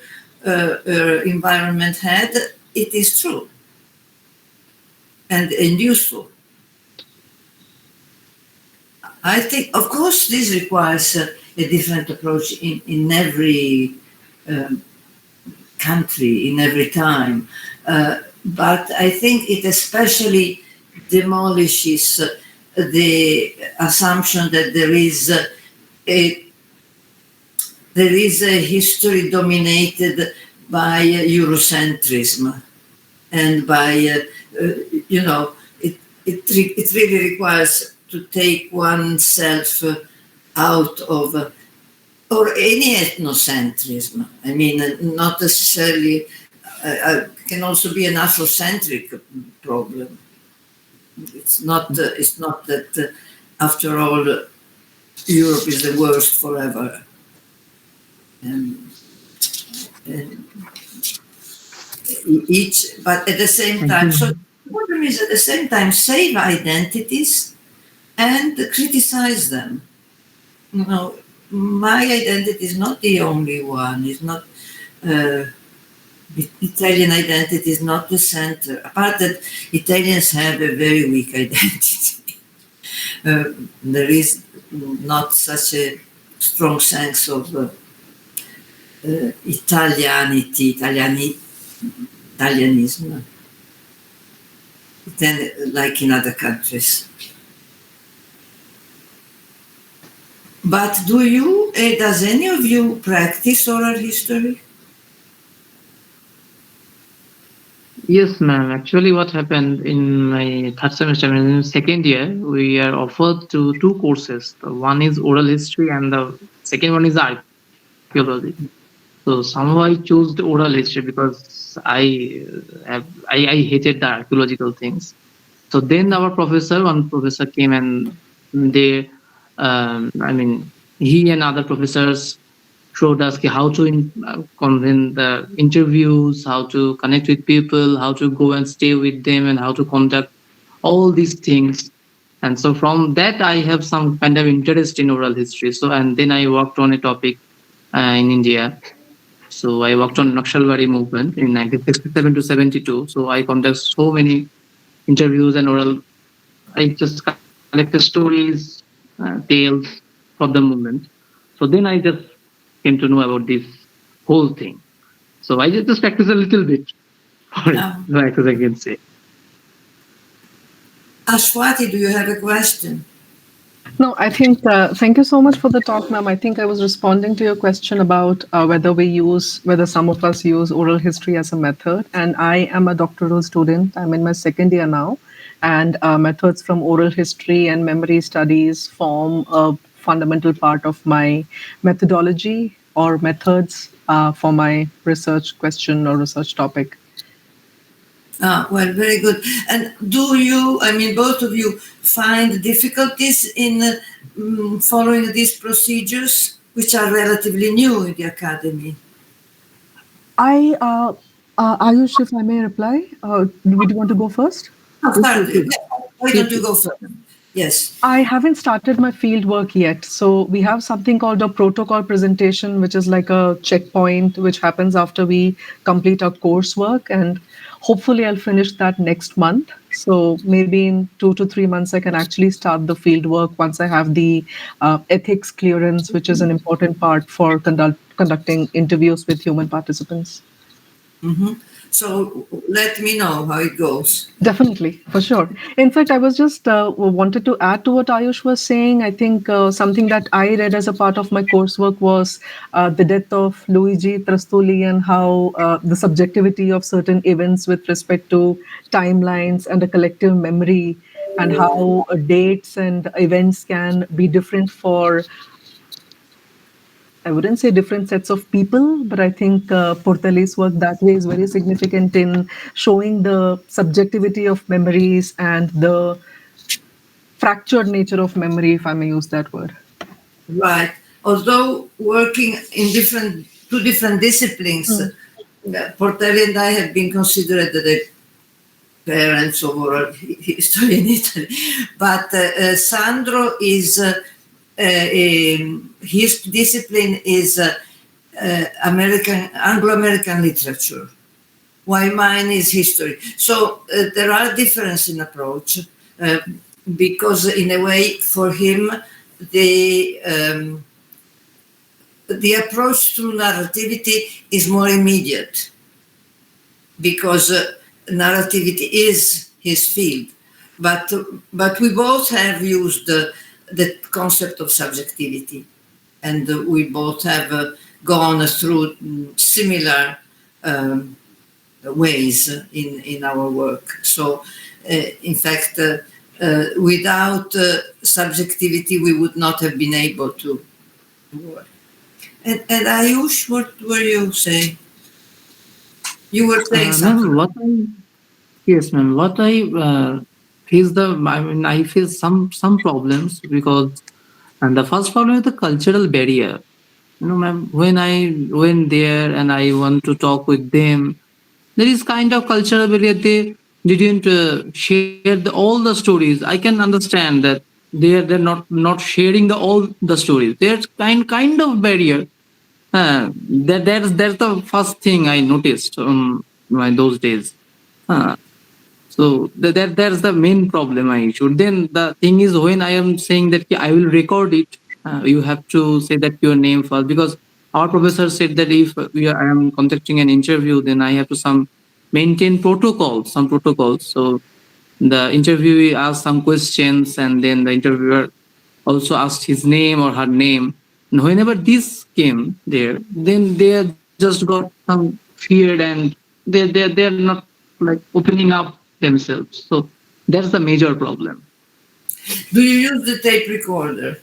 environment had, it is true and useful. I think, of course, this requires a different approach in every country, in every time. But I think it especially demolishes the assumption that there is a history dominated by Eurocentrism and by it really requires to take oneself out of or any ethnocentrism. I mean, not necessarily. Can also be an Afrocentric problem. It's not that after all Europe is the worst forever. And but at the same time, so the problem is at the same time save identities and criticize them. You know, my identity is not the only one. It's not. The Italian identity is not the center. Apart that Italians have a very weak identity. There is not such a strong sense of Italianism, than like in other countries. But does any of you practice oral history? Yes, ma'am. Actually, what happened in my third semester, in second year, we are offered to two courses. The one is oral history, and the second one is archaeology. So somehow I chose the oral history because I hated the archaeological things. So then one professor came and they, he and other professors showed us how to convene the interviews, how to connect with people, how to go and stay with them, and how to conduct all these things. And so from that, I have some kind of interest in oral history. So and then I worked on a topic in India. So I worked on Naxalbari movement in 1967 to 72. So I conduct so many interviews and oral. I just collected stories, tales from the movement. So then I just came to know about this whole thing. So I just practice a little bit for it, like I can say. Ashwati, do you have a question? No, I think, thank you so much for the talk, ma'am. I think I was responding to your question about whether some of us use oral history as a method. And I am a doctoral student. I'm in my second year now. And methods from oral history and memory studies form a fundamental part of my methodology or methods for my research question or research topic. Well, very good. And do you, both of you, find difficulties in following these procedures, which are relatively new in the academy? Ayush, if I may reply, would you want to go first? Why don't you go first? Yes. I haven't started my field work yet. So we have something called a protocol presentation, which is like a checkpoint, which happens after we complete our coursework. And hopefully I'll finish that next month. So maybe in 2 to 3 months, I can actually start the field work once I have the ethics clearance, which is an important part for conducting interviews with human participants. Mm-hmm. So let me know how it goes. Definitely, for sure. In fact, I was just wanted to add to what Ayush was saying. I think something that I read as a part of my coursework was the death of Luigi Trastulli and how the subjectivity of certain events with respect to timelines and a collective memory, and how dates and events can be different for, I wouldn't say different sets of people, but I think Portelli's work that way is very significant in showing the subjectivity of memories and the fractured nature of memory, if I may use that word. Right. Although working in two different disciplines, Portelli and I have been considered the parents of oral history in Italy. But Sandro is his discipline is Anglo-American literature, while mine is history. So there are differences in approach, because in a way, for him, the approach to narrativity is more immediate, because narrativity is his field. But we both have used the concept of subjectivity, and we both have gone through similar ways in our work. So, in fact, without subjectivity, we would not have been able to work. And Ayush, what were you saying? You were saying something. Ma'am, yes, ma'am. I face some problems because, and the first problem is the cultural barrier. Ma'am, when I went there and I want to talk with them, there is kind of cultural barrier. They didn't share all the stories. I can understand that they're not sharing all the stories. There's kind of barrier. That's the first thing I noticed those days. Uh, so that's the main problem I issue. Then the thing is, when I am saying that I will record it, you have to say that your name first, because our professor said that if I am conducting an interview, then I have to maintain some protocols. So the interviewee asks some questions, and then the interviewer also asked his name or her name. And whenever this came there, then they just got some feared, and they're not like opening up themselves. So that's the major problem. Do you use the tape recorder?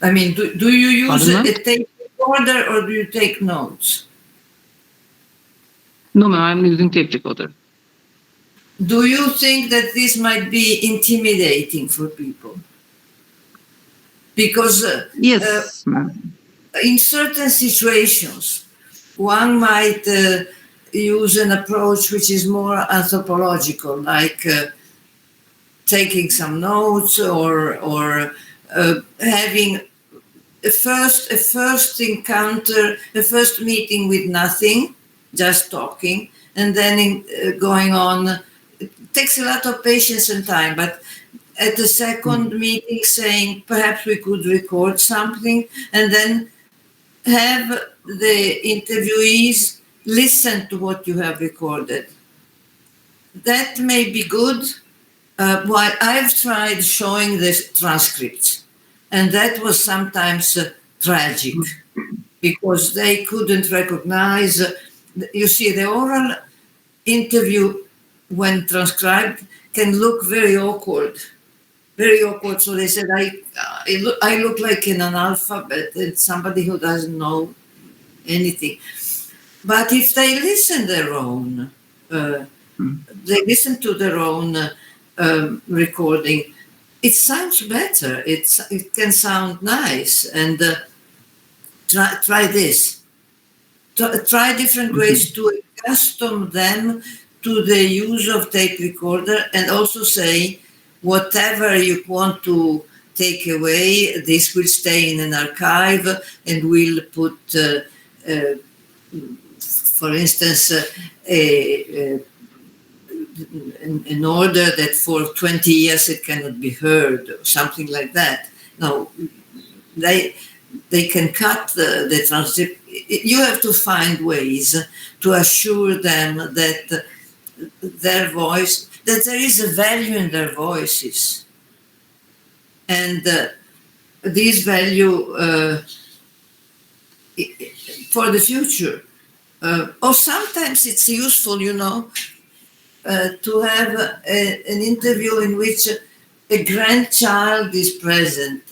I mean, do you use Pardon, ma'am? a tape recorder or do you take notes? No, ma'am, I'm using tape recorder. Do you think that this might be intimidating for people? Because Yes, ma'am. in certain situations, one might use an approach which is more anthropological, like taking some notes or having a first encounter, a first meeting with nothing, just talking, and then going on. It takes a lot of patience and time, but at the second meeting saying perhaps we could record something, and then have the interviewees listen to what you have recorded. That may be good. While I've tried showing the transcripts, and that was sometimes tragic because they couldn't recognize. You see, the oral interview, when transcribed, can look very awkward. Very awkward. So they said, I look like an analphabet and somebody who doesn't know anything. But if they listen they listen to their own recording, it sounds better. It can sound nice. And try this. Try different ways to accustom them to the use of tape recorder, and also say, whatever you want to take away, this will stay in an archive, and we'll put, for instance, in order that for 20 years it cannot be heard, or something like that. No, they can cut the transcript. You have to find ways to assure them that their voice, that there is a value in their voices, and this value for the future. Or sometimes it's useful, to have an interview in which a grandchild is present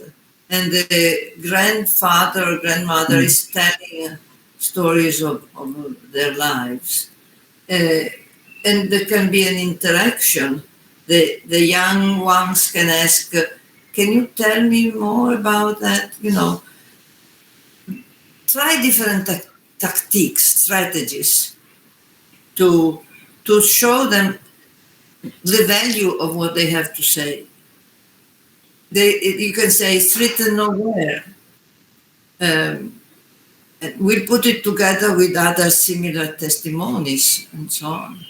and the grandfather or grandmother is telling stories of their lives. And there can be an interaction. The young ones can ask, can you tell me more about that? Try different tactics, strategies to show them the value of what they have to say. you can say it's written nowhere. And we'll put it together with other similar testimonies and so on.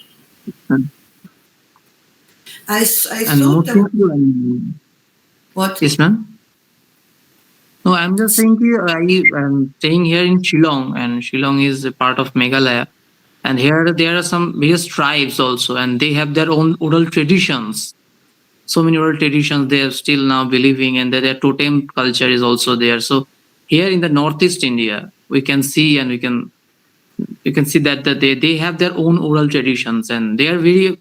And I and thought more that thinking, what? yes, ma'am. No, I'm just saying I'm staying here in Shillong, and Shillong is a part of Meghalaya. And here there are some various tribes also, and they have their own oral traditions. So many oral traditions they are still now believing, and their totem culture is also there. So here in the Northeast India, we can see and we can see that they have their own oral traditions, and they are very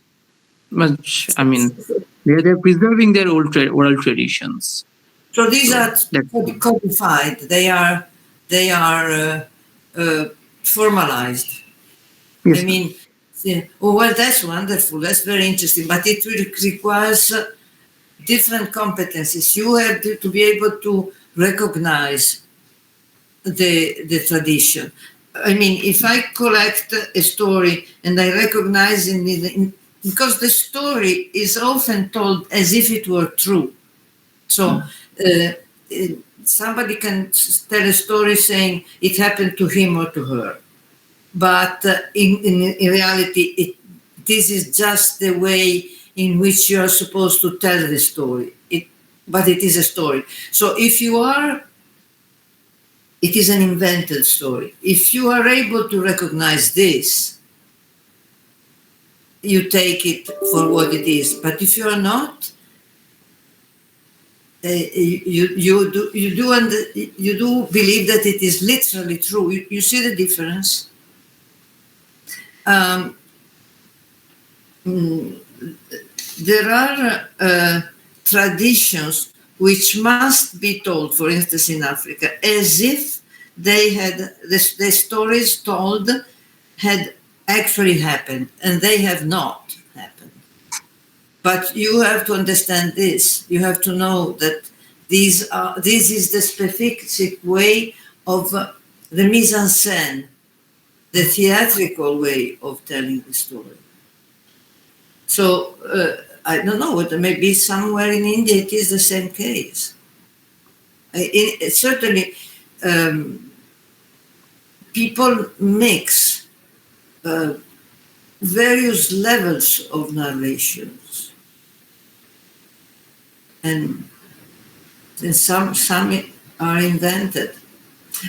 much. I mean, they're preserving their oral traditions. So these So are that codified. They are formalized. I yes, ma'am. mean, oh well, that's wonderful. That's very interesting. But it requires different competencies. You have to be able to recognize the tradition. I mean, if I collect a story and I recognize because the story is often told as if it were true. So somebody can tell a story saying it happened to him or to her, but in reality, this is just the way in which you are supposed to tell the story. But it is a story. So if you are, it is an invented story. If you are able to recognize this, you take it for what it is. But if you are not, you do believe that it is literally true. You see the difference. Um, there are traditions which must be told, for instance, in Africa, as if they had the stories told had actually happened, and they have not happened. But you have to understand this. You have to know that this is the specific way of the mise en scène, the theatrical way of telling the story. So I don't know, maybe somewhere in India it is the same case. Certainly, people mix various levels of narrations, and some are invented.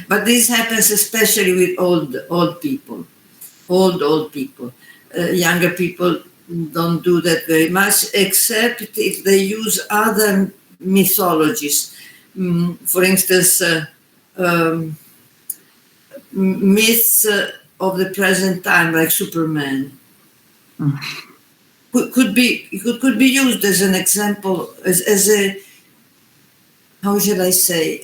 But this happens especially with old people, old people. Younger people don't do that very much, except if they use other mythologies. For instance, um, myths of the present time, like Superman, Mm. could be used as an example, as a, how shall I say,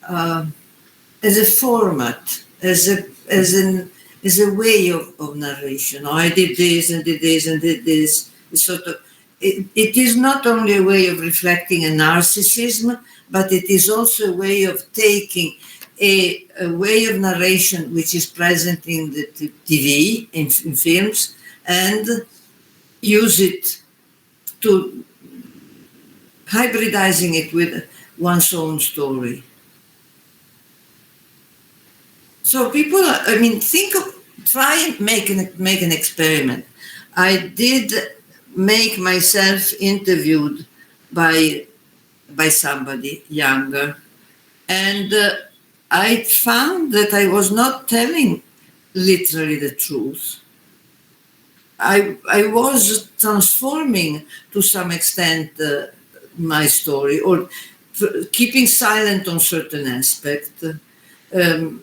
uh, as a format, as a way of narration. Oh, I did this and did this and did this. It's sort of, it is not only a way of reflecting a narcissism, but it is also a way of taking a way of narration which is present in the TV, in films, and use it to hybridizing it with one's own story. So people, I mean, try and make an experiment. I did make myself interviewed by somebody younger, and I found that I was not telling literally the truth. I was transforming to some extent my story, or keeping silent on certain aspects. Um,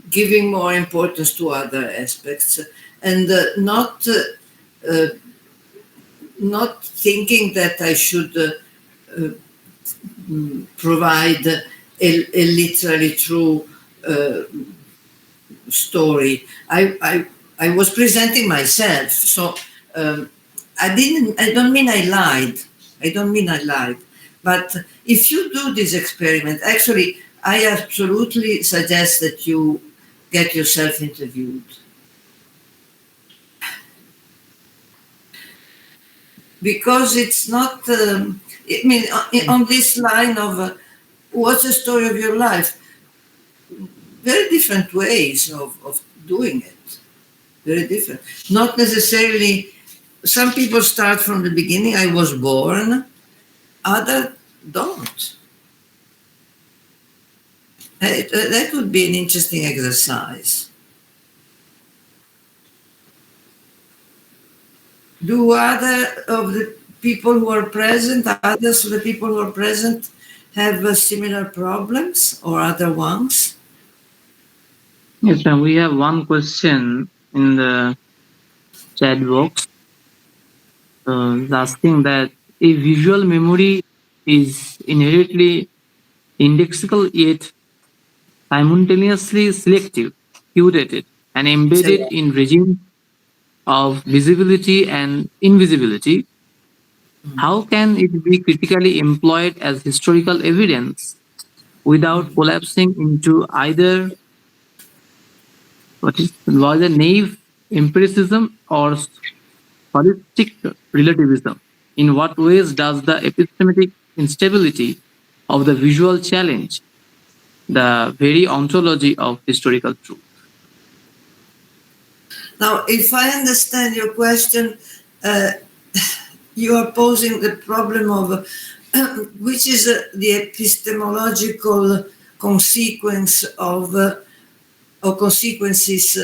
Giving more importance to other aspects, and uh, not thinking that I should provide a literally true story. I was presenting myself, so I don't mean I lied. I don't mean I lied. But if you do this experiment, actually, I absolutely suggest that you get yourself interviewed. because it's not, I mean, on this line of what's the story of your life? Very different ways of doing it. Very different. Not necessarily, some people start from the beginning, I was born, others don't. That would be an interesting exercise. Do other of the people who are present, others of the people who are present, have similar problems or other ones? Yes, ma'am. We have one question in the chat box asking that a visual memory is inherently indexical yet simultaneously selective, curated, and embedded So, in regimes of visibility and invisibility. How can it be critically employed as historical evidence without collapsing into either was a naive empiricism or holistic relativism? In what ways does the epistemic instability of the visual challenge the very ontology of historical truth? now, if I understand your question, uh, you are posing the problem of which is the epistemological consequence of or consequences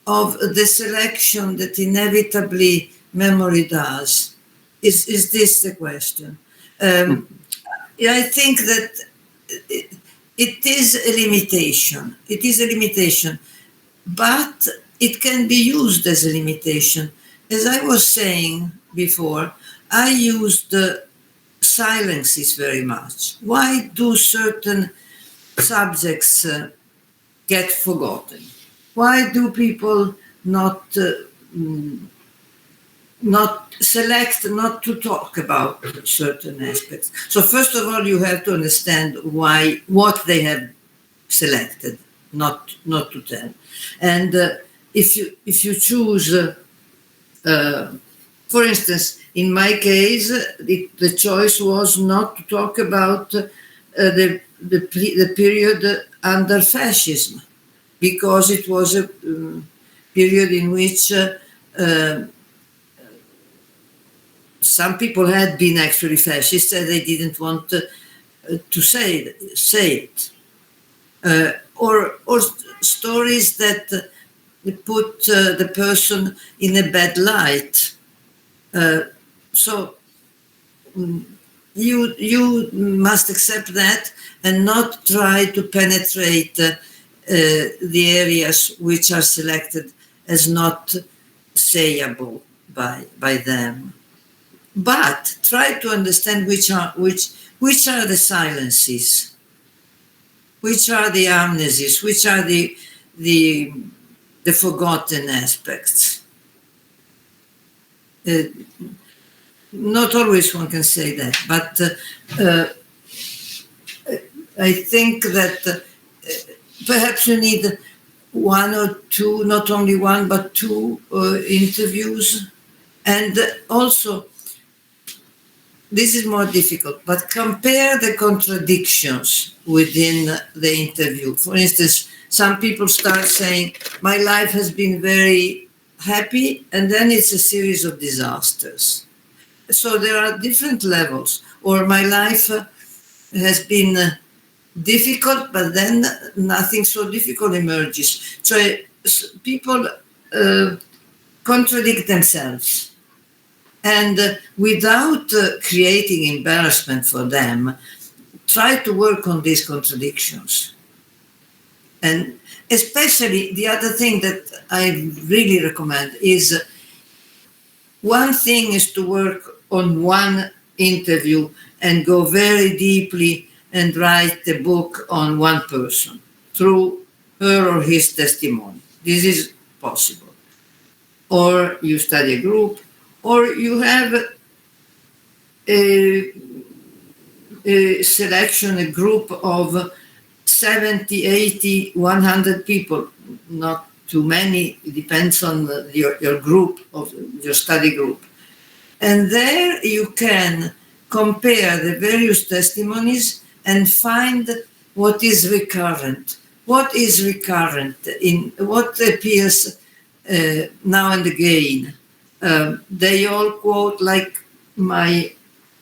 of the selection that inevitably memory does. Is this the question? Yes. Yeah, I think that it is a limitation. It is a limitation, but it can be used as a limitation. As I was saying before, I used silences very much. Why do certain subjects get forgotten? Why do people not select not to talk about certain aspects? So first of all, you have to understand why what they have selected, not to tell. And if you choose, for instance, in my case, the choice was not to talk about the period under fascism, because it was a period in which some people had been actually fascist and they didn't want to say it. Or stories that put the person in a bad light. So you must accept that and not try to penetrate the areas which are selected as not sayable by them. But try to understand which are the silences, which are the amnesies, which are the forgotten aspects. Not always one can say that, but I think that perhaps you need one or two, not only one, but two interviews. And also, this is more difficult, but compare the contradictions within the interview. For instance, some people start saying, my life has been very happy, and then it's a series of disasters. So there are different levels. Or my life has been difficult, but then nothing so difficult emerges. So people contradict themselves. And without creating embarrassment for them, try to work on these contradictions. And especially the other thing that I really recommend is one thing is to work on one interview and go very deeply and write a book on one person through her or his testimony. This is possible. Or you study a group, or you have a selection, a group of 70, 80, 100 people, not too many, it depends on your group, of your study group. And there you can compare the various testimonies and find what is recurrent. What is recurrent in what appears now and again. They all quote, like my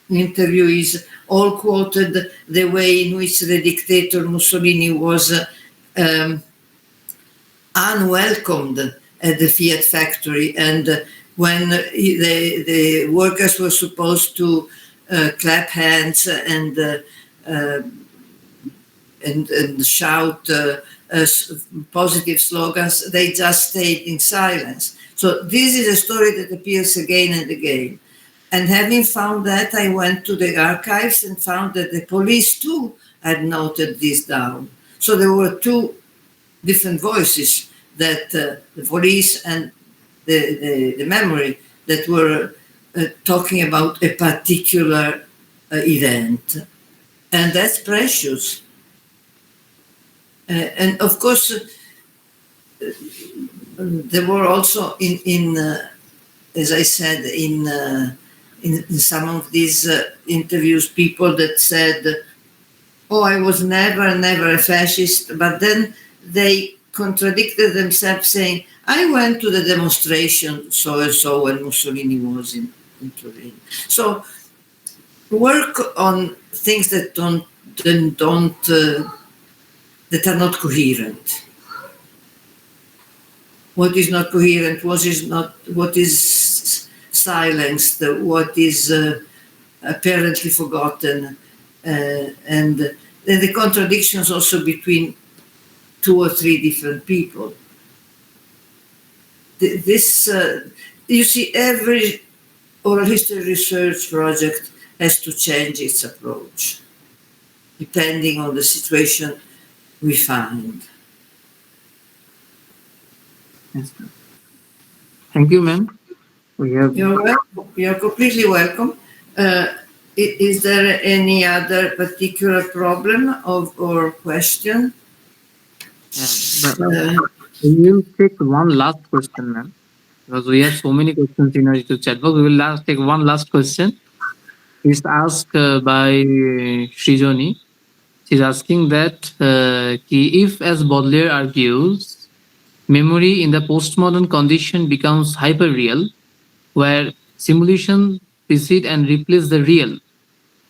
interviewees all quoted, the way in which the dictator Mussolini was unwelcomed at the Fiat factory, and when the workers were supposed to clap hands and shout positive slogans, they just stayed in silence. So this is a story that appears again and again. And having found that, I went to the archives and found that the police too had noted this down. So there were two different voices, that the police and the memory, that were talking about a particular event. And that's precious. And of course, there were also as I said, in some of these interviews, people that said, "Oh, I was never a fascist," but then they contradicted themselves, saying, "I went to the demonstration so and so when Mussolini was in Turin." So work on things that that are not coherent. What is not coherent? What is silenced? What is apparently forgotten? And then the contradictions also between two or three different people. This, you see, every oral history research project has to change its approach, depending on the situation we find. Yes, ma'am. Thank you, ma'am. You're welcome. You're completely welcome. Is there any other particular problem or question? We will take one last question, ma'am, because we have so many questions in our YouTube chat box. We will take one last question. It's asked by Srijoni. She's asking that if, as Baudelaire argues, memory in the postmodern condition becomes hyperreal, where simulation precede and replace the real,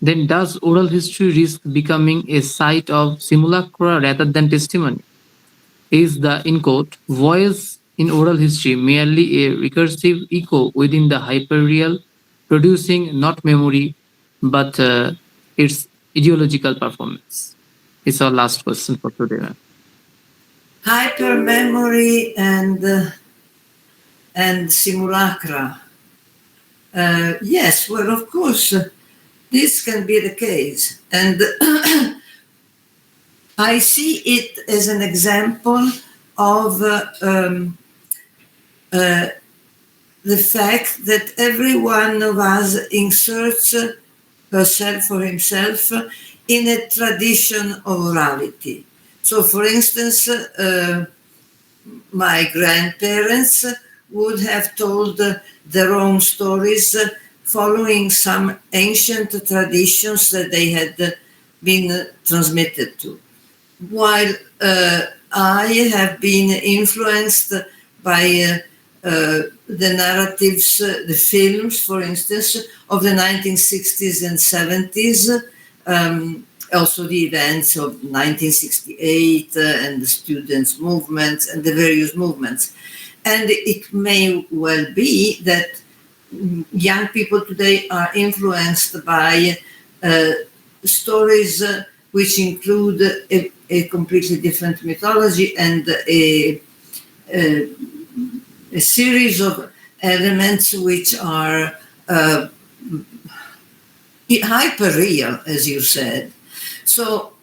then does oral history risk becoming a site of simulacra rather than testimony? Is the, in quote, voice in oral history merely a recursive echo within the hyperreal, producing not memory, but its ideological performance? It's our last question for today, ma'am. Hypermemory and simulacra. Yes, well, of course, this can be the case. And I see it as an example of the fact that every one of us inserts herself or himself in a tradition of orality. So, for instance, my grandparents would have told their own stories following some ancient traditions that they had been transmitted to. While I have been influenced by the narratives, the films, for instance, of the 1960s and 70s, also the events of 1968 and the students' movements and the various movements. And it may well be that young people today are influenced by stories which include a completely different mythology and a series of elements which are hyper-real, as you said. So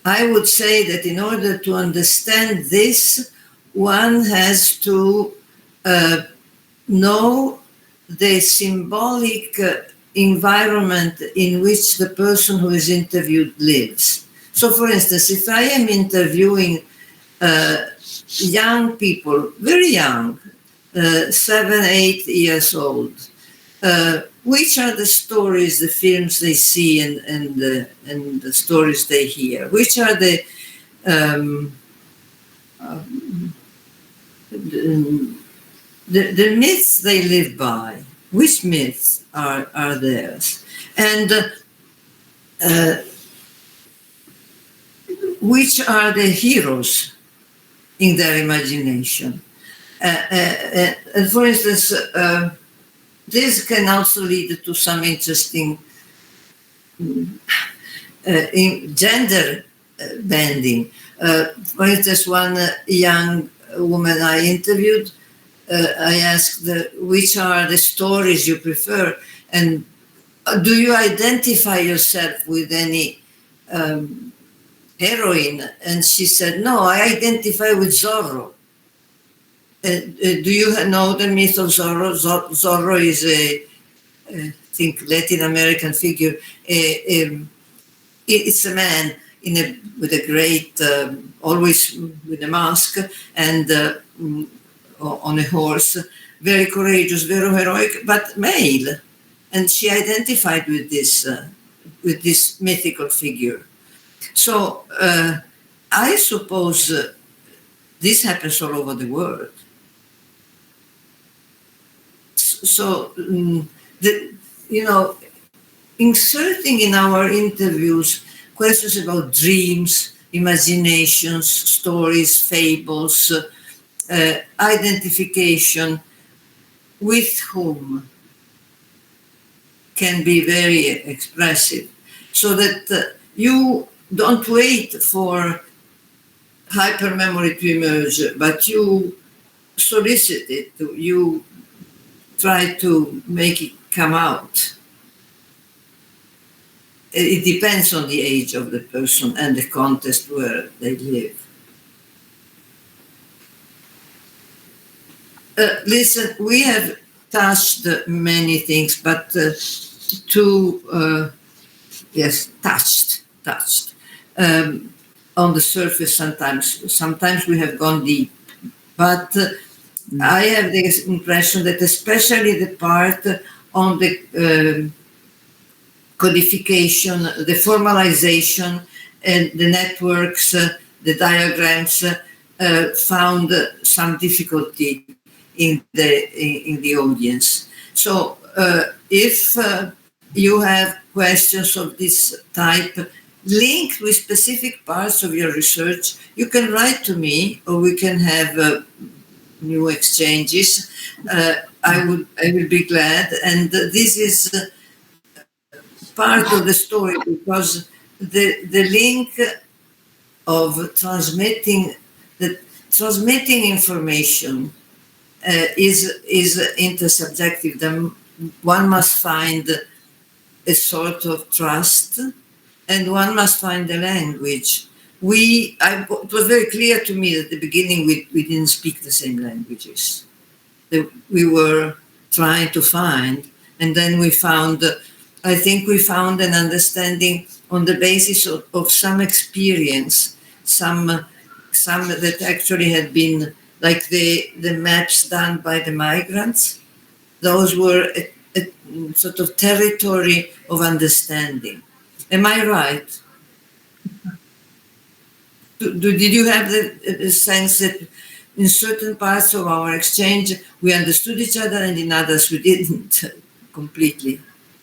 I would say that in order to understand this, one has to know the symbolic environment in which the person who is interviewed lives. So, for instance, if I am interviewing young people, very young, 7, 8 years old, which are the stories, the films they see and the stories they hear? Which are the myths they live by? Which myths are theirs? And which are the heroes in their imagination? And for instance, this can also lead to some interesting in gender bending. For instance, one young woman I interviewed, I asked which are the stories you prefer, and do you identify yourself with any heroine? And she said, no, I identify with Zorro. Do you know the myth of Zorro? Zorro is I think, Latin American figure. It's a man with a great, always with a mask and on a horse, very courageous, very heroic, but male. And she identified with this mythical figure. So I suppose this happens all over the world. So, inserting in our interviews questions about dreams, imaginations, stories, fables, identification with whom can be very expressive, so that you don't wait for hypermemory to emerge, but you solicit it, you try to make it come out. It depends on the age of the person and the context where they live. Listen, we have touched many things, but touched on the surface sometimes. Sometimes we have gone deep, but I have the impression that especially the part on the codification, the formalization, and the networks, the diagrams found some difficulty in the audience. So if you have questions of this type linked with specific parts of your research, you can write to me, or we can have new exchanges. I will be glad, and this is part of the story, because the link of transmitting information is intersubjective. One must find a sort of trust, and one must find a language. It was very clear to me at the beginning we didn't speak the same languages that we were trying to find, and then I think we found an understanding on the basis of some experience, some that actually had been like the maps done by the migrants. Those were a sort of territory of understanding. Am I right? Did you have the sense that in certain parts of our exchange we understood each other and in others we didn't completely?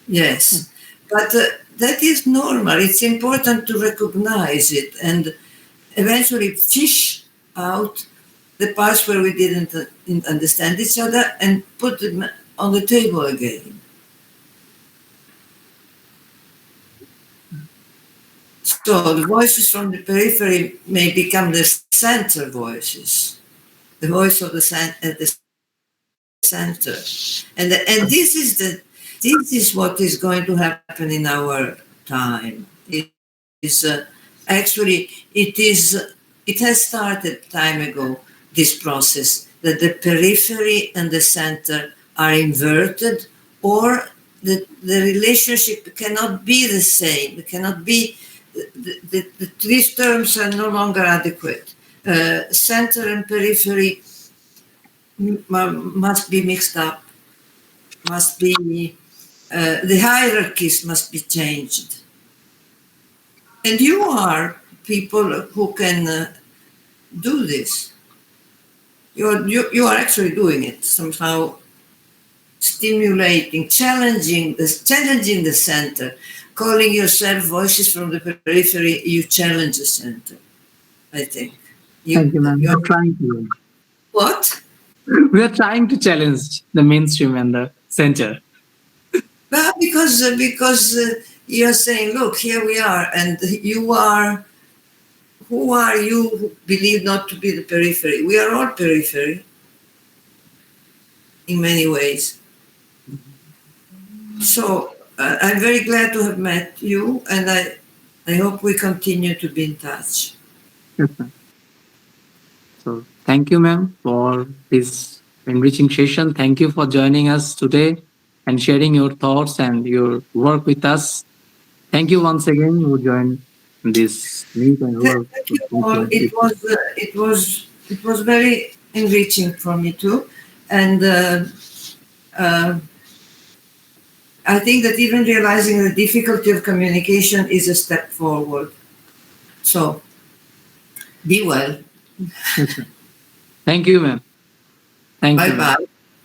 Yes. But that is normal. It's important to recognize it and eventually fish out the parts where we didn't understand each other and put them on the table again. So the voices from the periphery may become the center voices, the voice of the center. And this is what is going to happen in our time. It has started time ago, this process, that the periphery and the center are inverted, or the relationship cannot be the same. It cannot be, these terms are no longer adequate. Center and periphery must be mixed up, must be, the hierarchies must be changed. And you are people who can do this. You are actually doing it somehow, stimulating, challenging the center, calling yourself voices from the periphery. You challenge the center, I think. Thank you, ma'am. We're trying to. What? We are trying to challenge the mainstream and the center. Well, because you're saying, look, here we are, and you are. Who are you who believe not to be the periphery? We are all periphery in many ways. So I'm very glad to have met you, and I hope we continue to be in touch. Yes, ma'am. So thank you, ma'am, for this enriching session. Thank you for joining us today and sharing your thoughts and your work with us. Thank you once again who joined this meet and work. Thank you all. It was very enriching for me too, and I think that even realizing the difficulty of communication is a step forward. So be well. Thank you, ma'am. Thank Bye you. bye.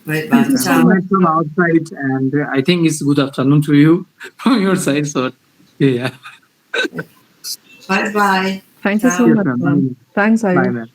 Bye bye. So Ciao. from outside, and I think it's good afternoon to you from your side. So yeah. Bye bye. Thank you so Ciao. much, ma'am. Thanks, Bye, Ayu. ma'am.